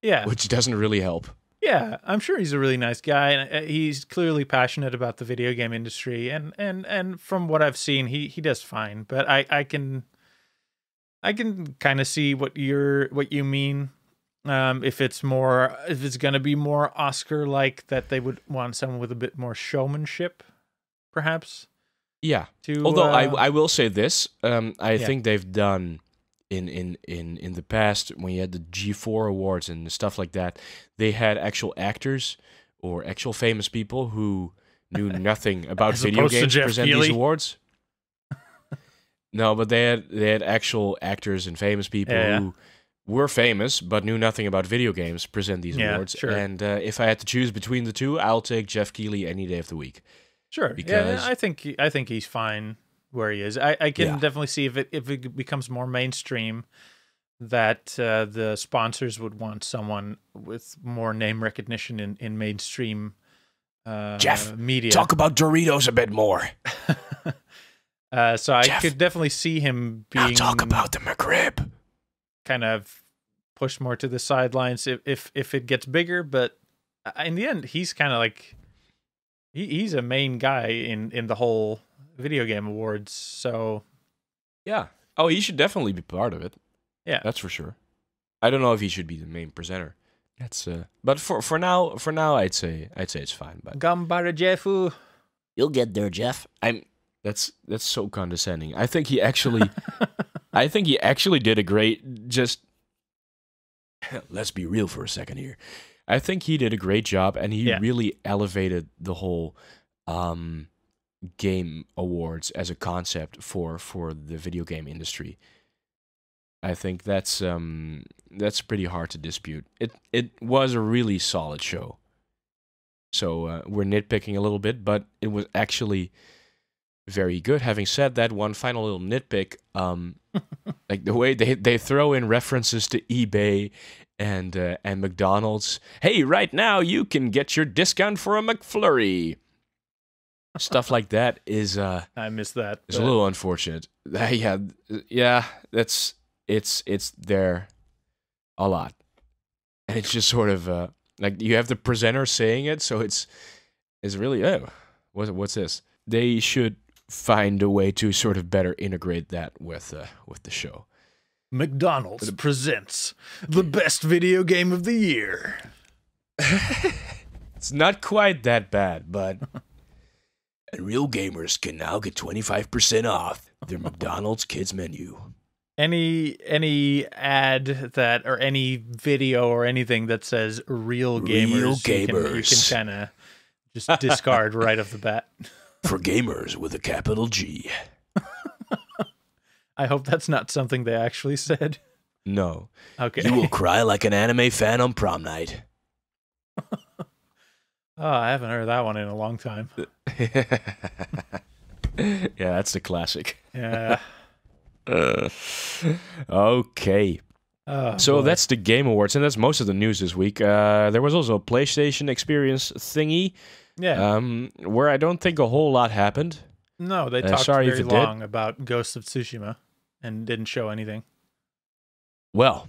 Speaker 2: Yeah,
Speaker 1: which doesn't really help.
Speaker 2: Yeah, I'm sure he's a really nice guy, and he's clearly passionate about the video game industry. And from what I've seen, he does fine. But I can kind of see what you mean. If it's going to be more Oscar-like, that they would want someone with a bit more showmanship, perhaps.
Speaker 1: Yeah. Although I will say this, I think they've done in the past when you had the G4 awards and stuff like that, they had actual actors or actual famous people who knew nothing about video games to present these awards. No, but they had actual actors and famous people who were famous but knew nothing about video games present these awards.
Speaker 2: Sure.
Speaker 1: And if I had to choose between the two, I'll take Jeff Keighley any day of the week.
Speaker 2: Sure. Because I think he's fine where he is. I can definitely see if it becomes more mainstream that the sponsors would want someone with more name recognition in mainstream
Speaker 1: Jeff,
Speaker 2: media.
Speaker 1: Talk about Doritos a bit more.
Speaker 2: So I could definitely see him being.
Speaker 1: Now talk about the McRib.
Speaker 2: Kind of pushed more to the sidelines if it gets bigger, but in the end, he's kind of like he's a main guy in the whole video game awards. So
Speaker 1: yeah, he should definitely be part of it.
Speaker 2: Yeah,
Speaker 1: that's for sure. I don't know if he should be the main presenter. That's but for now, I'd say it's fine. But
Speaker 2: Gambara Jeffu,
Speaker 3: you'll get there, Jeff.
Speaker 1: That's so condescending. I think he actually did a great. Just let's be real for a second here. I think he did a great job, and he really elevated the whole game awards as a concept for the video game industry. I think that's pretty hard to dispute. It was a really solid show. So we're nitpicking a little bit, but it was actually very good. Having said that, one final little nitpick, like the way they throw in references to eBay and McDonald's. Hey, right now you can get your discount for a McFlurry. Stuff like that is
Speaker 2: I missed that.
Speaker 1: It's a little unfortunate. Yeah, it's there a lot, and it's just sort of like you have the presenter saying it, so it's really what's this? They should find a way to sort of better integrate that with the show.
Speaker 2: McDonald's presents the best video game of the year.
Speaker 1: It's not quite that bad, but and real gamers can now get 25% off their McDonald's kids menu.
Speaker 2: Any ad that or any video or anything that says real gamers, you can kind of just discard right off the bat.
Speaker 1: For gamers with a capital G.
Speaker 2: I hope that's not something they actually said.
Speaker 1: No.
Speaker 2: Okay.
Speaker 1: You will cry like an anime fan on prom night.
Speaker 2: Oh, I haven't heard that one in a long time.
Speaker 1: Yeah, that's the classic.
Speaker 2: Yeah.
Speaker 1: Okay.
Speaker 2: Oh,
Speaker 1: So
Speaker 2: boy.
Speaker 1: that's the Game Awards, and that's most of the news this week. There was also a PlayStation Experience thingy,
Speaker 2: Yeah.
Speaker 1: where I don't think a whole lot happened.
Speaker 2: No, they talked
Speaker 1: sorry if
Speaker 2: very
Speaker 1: it did.
Speaker 2: long about Ghost of Tsushima and didn't show anything.
Speaker 1: Well,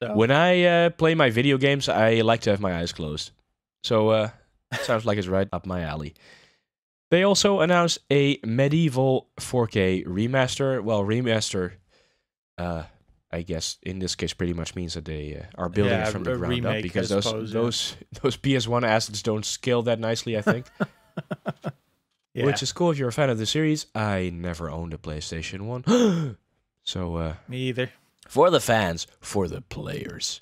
Speaker 2: So.
Speaker 1: when I play my video games, I like to have my eyes closed. So, sounds like it's right up my alley. They also announced a Medieval 4K remaster. Well, remaster, I guess in this case pretty much means that they are building it from the ground up,
Speaker 2: remake,
Speaker 1: because
Speaker 2: I suppose,
Speaker 1: those PS1 assets don't scale that nicely, I think.
Speaker 2: Yeah.
Speaker 1: Which is cool if you're a fan of the series. I never owned a PlayStation 1. So,
Speaker 2: Me either.
Speaker 1: for the fans, for the players.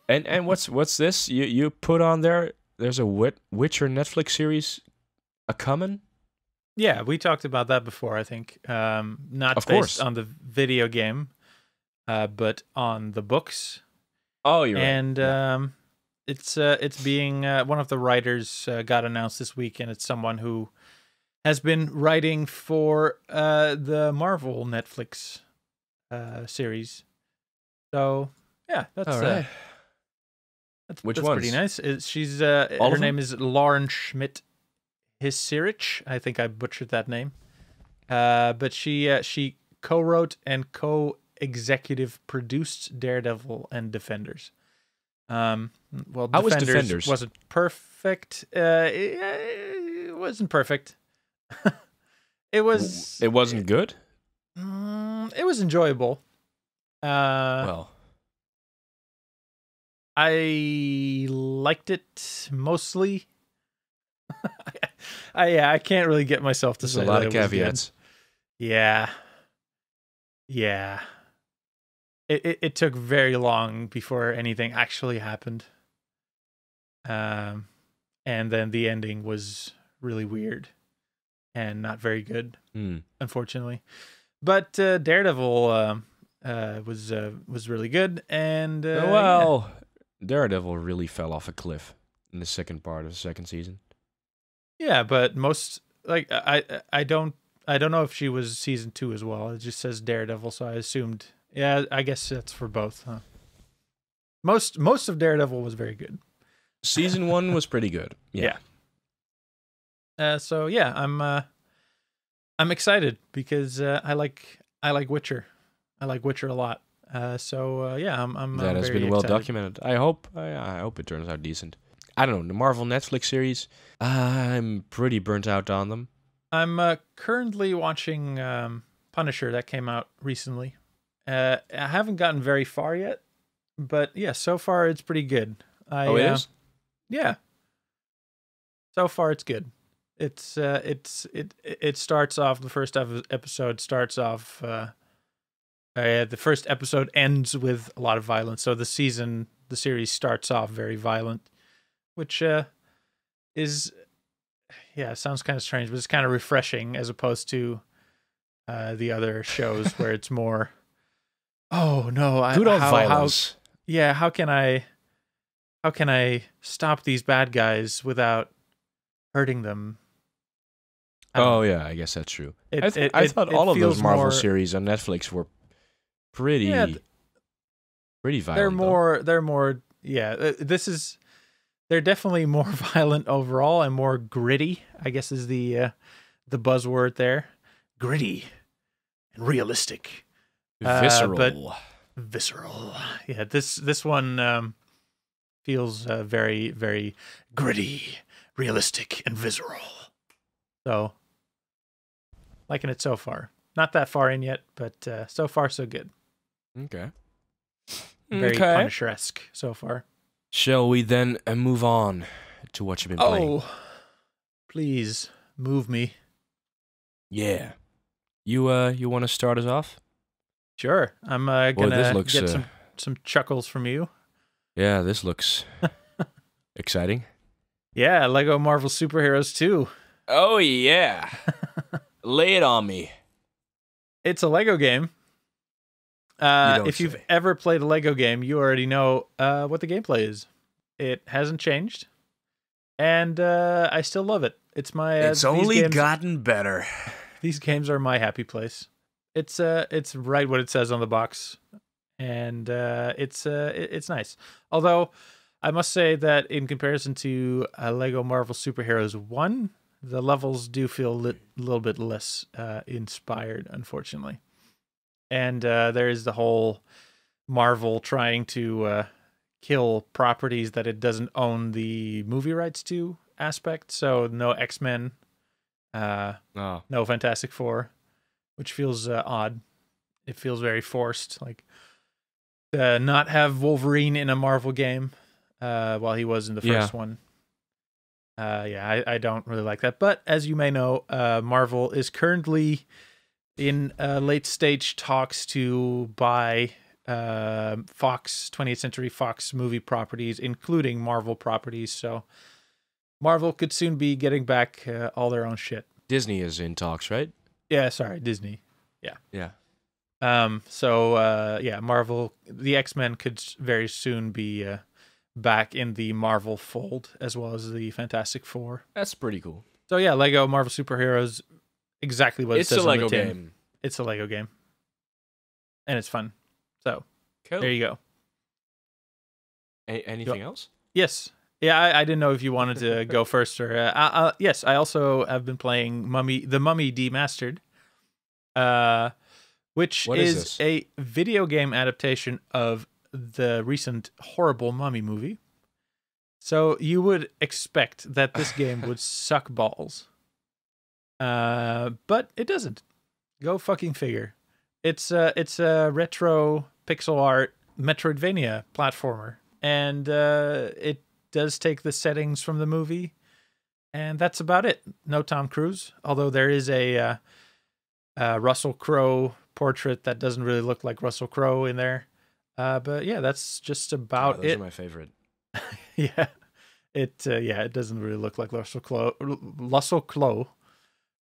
Speaker 1: And what's this? You put on there, there's a Witcher Netflix series coming?
Speaker 2: Yeah, we talked about that before, I think. Not
Speaker 1: Of
Speaker 2: based
Speaker 1: course.
Speaker 2: on the video game, but on the books.
Speaker 1: Oh, you're
Speaker 2: And
Speaker 1: right.
Speaker 2: it's being one of the writers got announced this week, and it's someone who has been writing for the Marvel Netflix series. So yeah, that's
Speaker 1: All right. Which
Speaker 2: that's
Speaker 1: ones?
Speaker 2: pretty nice. She's
Speaker 1: All
Speaker 2: her
Speaker 1: of them?
Speaker 2: name is Lauren Schmidt Hissirich. I think I butchered that name. But she co-wrote and co-executive produced Daredevil and Defenders. Well,
Speaker 1: How was
Speaker 2: Defenders
Speaker 1: Defenders?
Speaker 2: wasn't perfect. It wasn't perfect. It was.
Speaker 1: It wasn't good?
Speaker 2: It was enjoyable.
Speaker 1: Well,
Speaker 2: I liked it mostly. I can't really get myself to
Speaker 1: there's
Speaker 2: say
Speaker 1: a lot
Speaker 2: that
Speaker 1: of
Speaker 2: it was good.
Speaker 1: caveats.
Speaker 2: Yeah. It took very long before anything actually happened. And then the ending was really weird and not very good, unfortunately. But Daredevil was really good, and
Speaker 1: Daredevil really fell off a cliff in the second part of the second season.
Speaker 2: yeah. But most I don't know if she was season 2 as well. It just says Daredevil, so I assumed. Yeah, I guess that's for both. Huh? Most of Daredevil was very good.
Speaker 1: Season 1 was pretty good. Yeah.
Speaker 2: So yeah, I'm excited because I like Witcher. I like Witcher a lot. So yeah, I'm
Speaker 1: That has
Speaker 2: very
Speaker 1: been well
Speaker 2: excited.
Speaker 1: documented. I hope it turns out decent. I don't know, the Marvel Netflix series, I'm pretty burnt out on them.
Speaker 2: I'm currently watching Punisher that came out recently. I haven't gotten very far yet, but yeah, so far it's pretty good.
Speaker 1: It is?
Speaker 2: Yeah. So far it's good. It starts off, the first episode starts off the first episode ends with a lot of violence. So the series starts off very violent, which is sounds kind of strange, but it's kind of refreshing as opposed to the other shows where it's more oh no,
Speaker 1: Good old violence.
Speaker 2: How can I stop these bad guys without hurting them?
Speaker 1: Oh yeah, I guess that's true. I thought all of
Speaker 2: feels
Speaker 1: those Marvel
Speaker 2: more-
Speaker 1: series on Netflix were pretty pretty violent.
Speaker 2: They're more they're definitely more violent overall and more gritty, I guess is the buzzword there. Gritty and realistic.
Speaker 1: Visceral.
Speaker 2: Visceral. Yeah, this one feels very, very gritty, realistic, and visceral. So, liking it so far. Not that far in yet, but so far so good.
Speaker 1: Okay.
Speaker 2: Very Punisher-esque so far.
Speaker 1: Shall we then move on to what you've been playing?
Speaker 2: Oh, please move me.
Speaker 1: Yeah. You want to start us off?
Speaker 2: Sure. I'm gonna
Speaker 1: this looks,
Speaker 2: get some chuckles from you.
Speaker 1: Yeah, this looks exciting.
Speaker 2: Yeah, Lego Marvel Superheroes 2.
Speaker 1: Oh yeah. Lay it on me.
Speaker 2: It's a Lego game. If you've ever played a Lego game, you already know what the gameplay is. It hasn't changed. and I still love it. It's my.
Speaker 1: It's only gotten better.
Speaker 2: These games are my happy place. It's right what it says on the box, and it's nice. Although I must say that in comparison to Lego Marvel Superheroes 1, the levels do feel a little bit less inspired, unfortunately. And there is the whole Marvel trying to kill properties that it doesn't own the movie rights to aspect. So no X-Men, no Fantastic Four, which feels odd. It feels very forced. Like not have Wolverine in a Marvel game while he was in the first one. I don't really like that. But as you may know, Marvel is currently in late stage talks to buy Fox 20th Century Fox movie properties, including Marvel properties. So Marvel could soon be getting back all their own shit.
Speaker 1: Disney is in talks, right?
Speaker 2: Yeah, sorry, Disney.
Speaker 1: Yeah.
Speaker 2: Marvel, the X-Men could very soon be back in the Marvel fold, as well as the Fantastic Four.
Speaker 1: That's pretty cool.
Speaker 2: So yeah, Lego Marvel Superheroes, exactly what it says on the tin.
Speaker 1: It's a Lego game.
Speaker 2: It's a Lego game. And it's fun. So,
Speaker 1: cool.
Speaker 2: There you go.
Speaker 1: Anything else?
Speaker 2: Yes. Yeah, I didn't know if you wanted to go first or... yes, I also have been playing The Mummy Demastered, which is a video game adaptation of the recent horrible Mummy movie. So you would expect that this game would suck balls. But it doesn't. Go fucking figure. It's a retro pixel art Metroidvania platformer. And it does take the settings from the movie. And that's about it. No Tom Cruise. Although there is a Russell Crowe portrait that doesn't really look like Russell Crowe in there. But yeah, that's just about
Speaker 1: it. Those are my favorite.
Speaker 2: Yeah. It doesn't really look like Russell Crowe. Russell Crowe.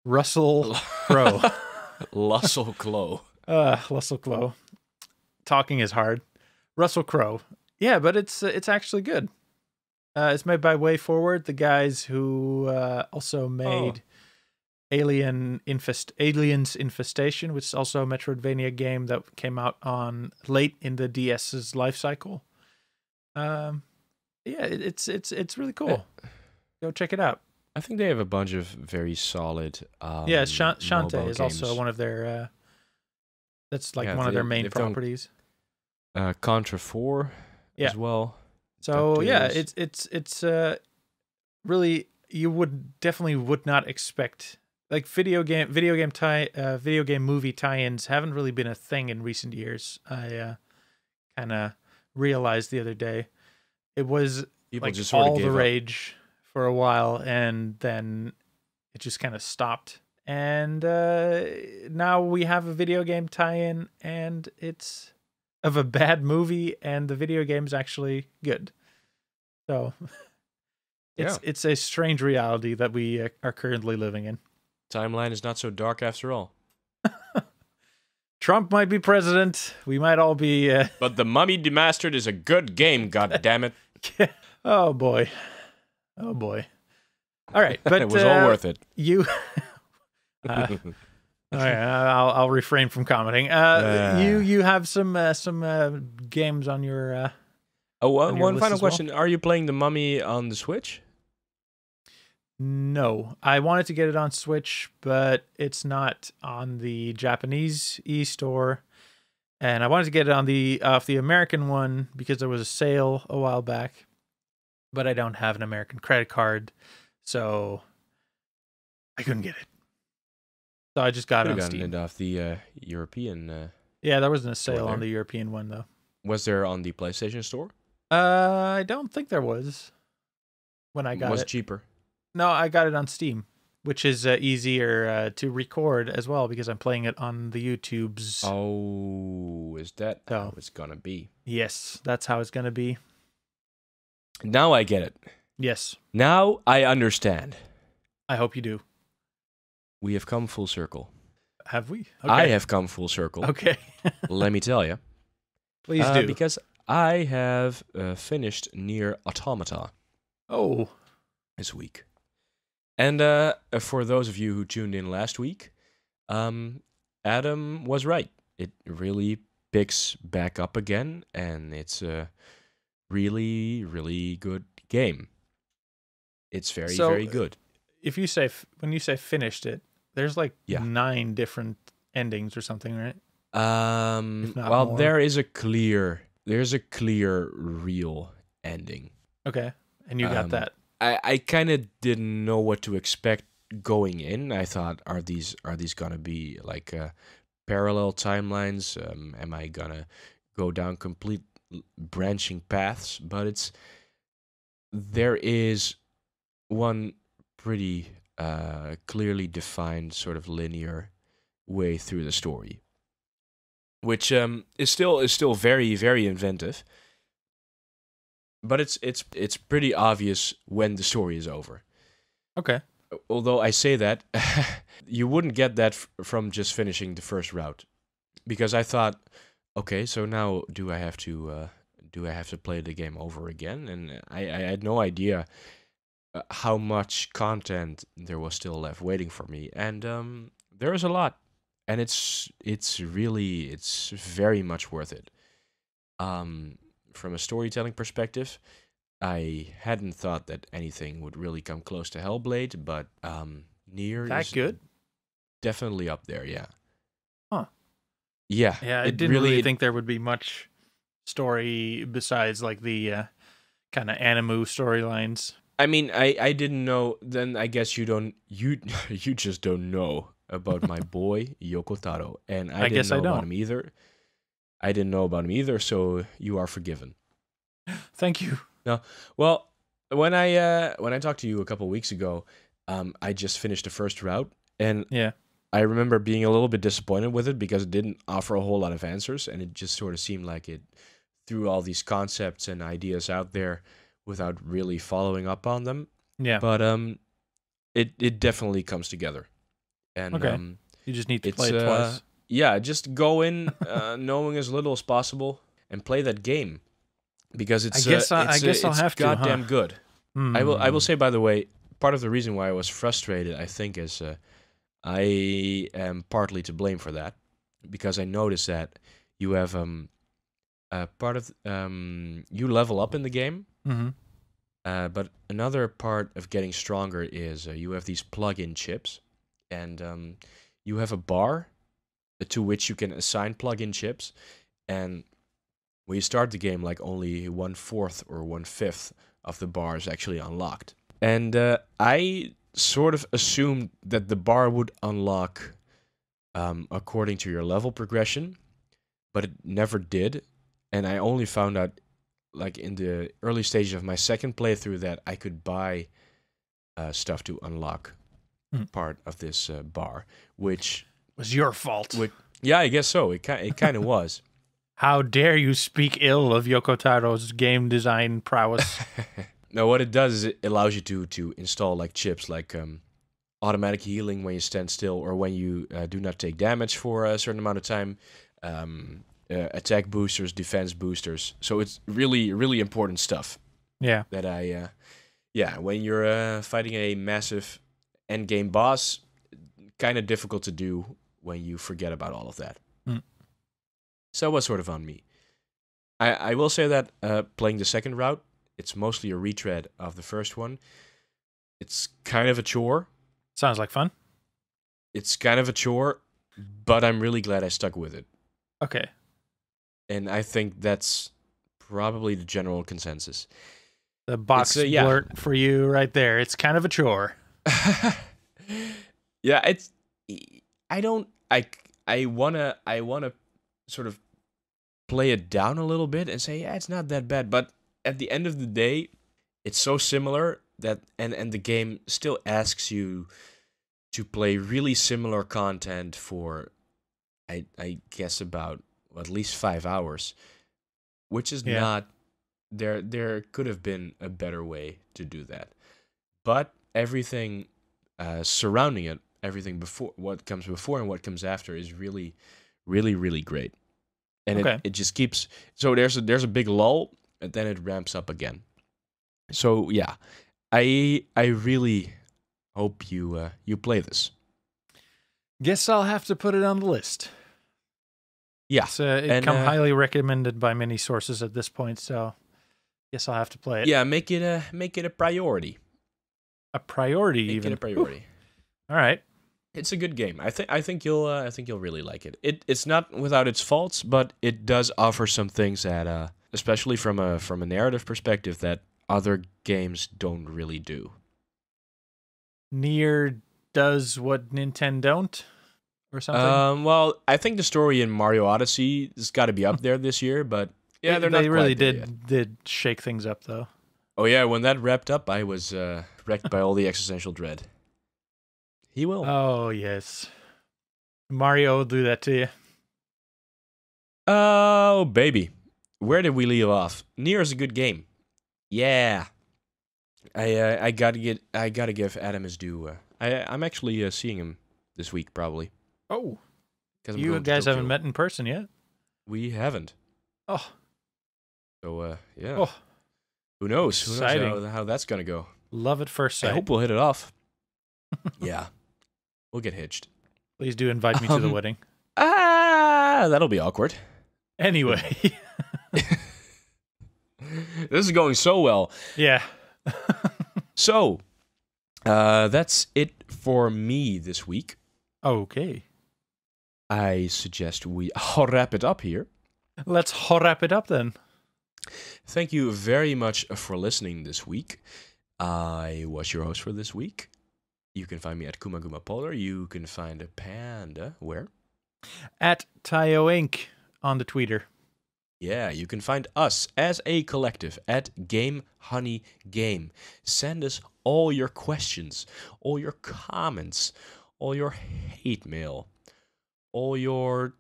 Speaker 2: Russell Crowe. Talking is hard. Russell Crowe. Yeah, but it's actually good. It's made by Way Forward, the guys who also made Aliens Infestation, which is also a Metroidvania game that came out on late in the DS's life cycle. It's really cool. Go check it out.
Speaker 1: I think they have a bunch of very solid.
Speaker 2: Shantae is also one of their. That's like one of their main properties.
Speaker 1: Contra 4 as well.
Speaker 2: So it's really, you would not expect, like video game movie tie-ins haven't really been a thing in recent years. I kind of realized the other day. It was people like just all the rage for a while, and then it just kind of stopped. And now we have a video game tie-in, and it's of a bad movie, and the video game's actually good. So it's a strange reality that we are currently living in.
Speaker 1: Timeline is not so dark after all.
Speaker 2: Trump might be president. We might all be...
Speaker 1: But The Mummy Demastered is a good game, goddammit.
Speaker 2: Oh, boy. All right, but...
Speaker 1: It was all worth it.
Speaker 2: You... all right, I'll refrain from commenting. You have some games on your...
Speaker 1: one final question. Well? Are you playing The Mummy on the Switch?
Speaker 2: No, I wanted to get it on Switch, but it's not on the Japanese e-store, and I wanted to get it on off the American one because there was a sale a while back, but I don't have an American credit card, so I couldn't get it. So I just got it on Steam.
Speaker 1: It off the European.
Speaker 2: Yeah, there wasn't a sale on the European one though.
Speaker 1: Was there on the PlayStation Store?
Speaker 2: I don't think there was when I got it.
Speaker 1: Was it cheaper?
Speaker 2: No, I got it on Steam, which is easier to record as well because I'm playing it on the YouTubes.
Speaker 1: Oh, is that how it's gonna be?
Speaker 2: Yes, that's how it's gonna be.
Speaker 1: Now I get it.
Speaker 2: Yes.
Speaker 1: Now I understand.
Speaker 2: I hope you do.
Speaker 1: We have come full circle.
Speaker 2: Have we? Okay.
Speaker 1: I have come full circle.
Speaker 2: Okay.
Speaker 1: Let me tell you.
Speaker 2: Please do.
Speaker 1: Because I have finished Nier Automata.
Speaker 2: Oh.
Speaker 1: this week. And for those of you who tuned in last week, Adam was right. It really picks back up again, and it's a really, really good game. It's very, very good.
Speaker 2: If you say when you say finished it, there's like
Speaker 1: Yeah.
Speaker 2: 9 different endings or something, right?
Speaker 1: Well,
Speaker 2: more.
Speaker 1: there's a clear real ending.
Speaker 2: Okay, and you got that.
Speaker 1: I kind of didn't know what to expect going in. I thought, are these gonna be like parallel timelines? Am I gonna go down complete branching paths? But there is one pretty clearly defined sort of linear way through the story, which is still very, very inventive. But it's pretty obvious when the story is over.
Speaker 2: Okay.
Speaker 1: Although I say that, you wouldn't get that from just finishing the first route, because I thought, okay, so now do I have to play the game over again? And I had no idea how much content there was still left waiting for me, and there is a lot, and it's very much worth it. From a storytelling perspective, I hadn't thought that anything would really come close to Hellblade, but Nier is
Speaker 2: good?
Speaker 1: definitely up there, yeah.
Speaker 2: Huh.
Speaker 1: Yeah.
Speaker 2: Yeah, I didn't really think there would be much story besides like the kind of Animu storylines.
Speaker 1: I mean, I didn't know. Then I guess you just don't know about my boy Yoko Taro, and I didn't know about him either. I didn't know about him either, so you are forgiven.
Speaker 2: Thank you.
Speaker 1: No, well, when I talked to you a couple weeks ago, I just finished the first route, and
Speaker 2: yeah,
Speaker 1: I remember being a little bit disappointed with it because it didn't offer a whole lot of answers, and it just sort of seemed like it threw all these concepts and ideas out there without really following up on them.
Speaker 2: Yeah,
Speaker 1: but it definitely comes together, and
Speaker 2: okay. You just need to play it twice.
Speaker 1: Yeah, just go in knowing as little as possible and play that game, because I guess I'll have to. Goddamn good. I will say, by the way, part of the reason why I was frustrated, I think, is I am partly to blame for that, because I noticed that you have you level up in the game, but another part of getting stronger is you have these plug-in chips, and you have a bar to which you can assign plug-in chips, and when you start the game, like only 1/4 or 1/5 of the bar is actually unlocked. And I sort of assumed that the bar would unlock according to your level progression, but it never did. And I only found out, like in the early stages of my second playthrough, that I could buy stuff to unlock part of this bar, which
Speaker 2: was your fault.
Speaker 1: Yeah, I guess so. It kind of was.
Speaker 2: How dare you speak ill of Yoko Taro's game design prowess?
Speaker 1: No, what it does is it allows you to install like chips, like automatic healing when you stand still, or when you do not take damage for a certain amount of time, attack boosters, defense boosters. So it's really, really important stuff.
Speaker 2: Yeah.
Speaker 1: That when you're fighting a massive endgame boss, kind of difficult to do when you forget about all of that. So it was sort of on me. I will say that playing the second route, it's mostly a retread of the first one. It's kind of a chore.
Speaker 2: Sounds like fun.
Speaker 1: It's kind of a chore, but I'm really glad I stuck with it.
Speaker 2: Okay.
Speaker 1: And I think that's probably the general consensus.
Speaker 2: The box blurt for you right there. It's kind of a chore.
Speaker 1: Yeah, I wanna sort of play it down a little bit and say, yeah, it's not that bad. But at the end of the day, it's so similar that and the game still asks you to play really similar content for I guess about at least 5 hours, which is not there could have been a better way to do that. But everything surrounding it, everything before, what comes before and what comes after, is really, really, really great. And it just keeps, so there's a big lull, and then it ramps up again. So yeah, I really hope you play this.
Speaker 2: Guess I'll have to put it on the list.
Speaker 1: Yeah,
Speaker 2: It come highly recommended by many sources at this point, so guess I'll have to play it.
Speaker 1: Yeah, make it a priority.
Speaker 2: A priority,
Speaker 1: Make
Speaker 2: even.
Speaker 1: it a priority.
Speaker 2: Ooh. All right.
Speaker 1: It's a good game. I think you'll really like it. It's not without its faults, but it does offer some things that, especially from a narrative perspective, that other games don't really do.
Speaker 2: Nier does what Nintendo don't, or something.
Speaker 1: Well, I think the story in Mario Odyssey has got to be up there this year, but yeah, they're not.
Speaker 2: They really
Speaker 1: quite there yet.
Speaker 2: did shake things up though.
Speaker 1: Oh yeah, when that wrapped up, I was wrecked by all the existential dread. He will.
Speaker 2: Oh yes, Mario will do that to you.
Speaker 1: Oh baby, where did we leave off? Nier is a good game. Yeah, I gotta give Adam his due. I'm actually seeing him this week probably.
Speaker 2: Oh,
Speaker 1: 'Cause I'm
Speaker 2: you
Speaker 1: going to
Speaker 2: guys haven't
Speaker 1: Tokyo.
Speaker 2: met in person yet.
Speaker 1: We haven't.
Speaker 2: Oh,
Speaker 1: So yeah.
Speaker 2: oh,
Speaker 1: Who knows? Who knows
Speaker 2: exciting.
Speaker 1: how that's gonna go?
Speaker 2: love at first sight.
Speaker 1: I hope we'll hit it off. Yeah, we'll get hitched.
Speaker 2: Please do invite me to the wedding.
Speaker 1: That'll be awkward.
Speaker 2: Anyway,
Speaker 1: This is going so well.
Speaker 2: yeah.
Speaker 1: So, that's it for me this week.
Speaker 2: Okay,
Speaker 1: I suggest we wrap it up here.
Speaker 2: let's wrap it up then.
Speaker 1: Thank you very much for listening this week. I was your host for this week. You can find me at Polar. You can find Panda where?
Speaker 2: At Tayo Inc. on the Twitter.
Speaker 1: Yeah, you can find us as a collective at Game Honey Game. Send us all your questions, all your comments, all your hate mail, all your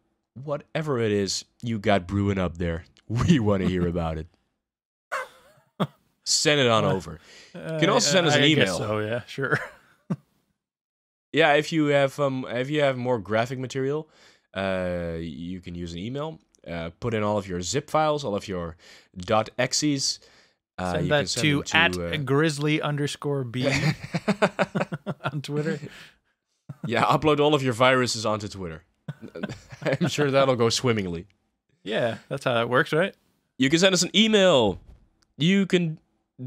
Speaker 1: whatever it is you got brewing up there. We want to hear about it. Send it on over. You can also send us an email.
Speaker 2: Oh yeah, sure.
Speaker 1: Yeah, if you have more graphic material, you can use an email. Put in all of your zip files, all of your .exes.
Speaker 2: Send
Speaker 1: you
Speaker 2: that
Speaker 1: can send
Speaker 2: to
Speaker 1: them
Speaker 2: at grizzly_b on Twitter.
Speaker 1: Yeah, upload all of your viruses onto Twitter. I'm sure that'll go swimmingly.
Speaker 2: Yeah, that's how that works, right?
Speaker 1: You can send us an email. You can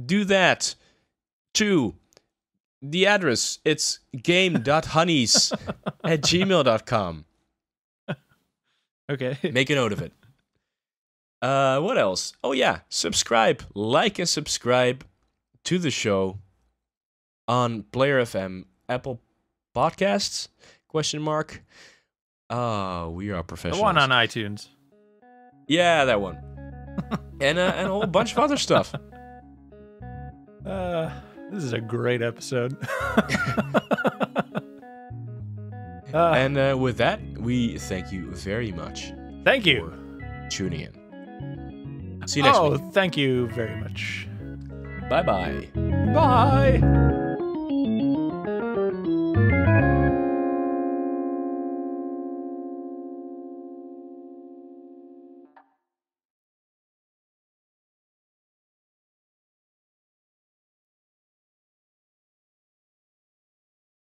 Speaker 1: do that to the address. It's game.honeys@gmail.com.
Speaker 2: Okay.
Speaker 1: Make a note of it. What else? Oh yeah, subscribe, like and subscribe to the show on Player FM, Apple Podcasts? ? We are professionals.
Speaker 2: The one on iTunes.
Speaker 1: Yeah, that one. and a whole bunch of other stuff.
Speaker 2: This is a great episode.
Speaker 1: And with that, we thank you very much.
Speaker 2: Thank you.
Speaker 1: For tuning in. See you next week.
Speaker 2: Thank you very much.
Speaker 1: Bye-bye.
Speaker 2: Bye.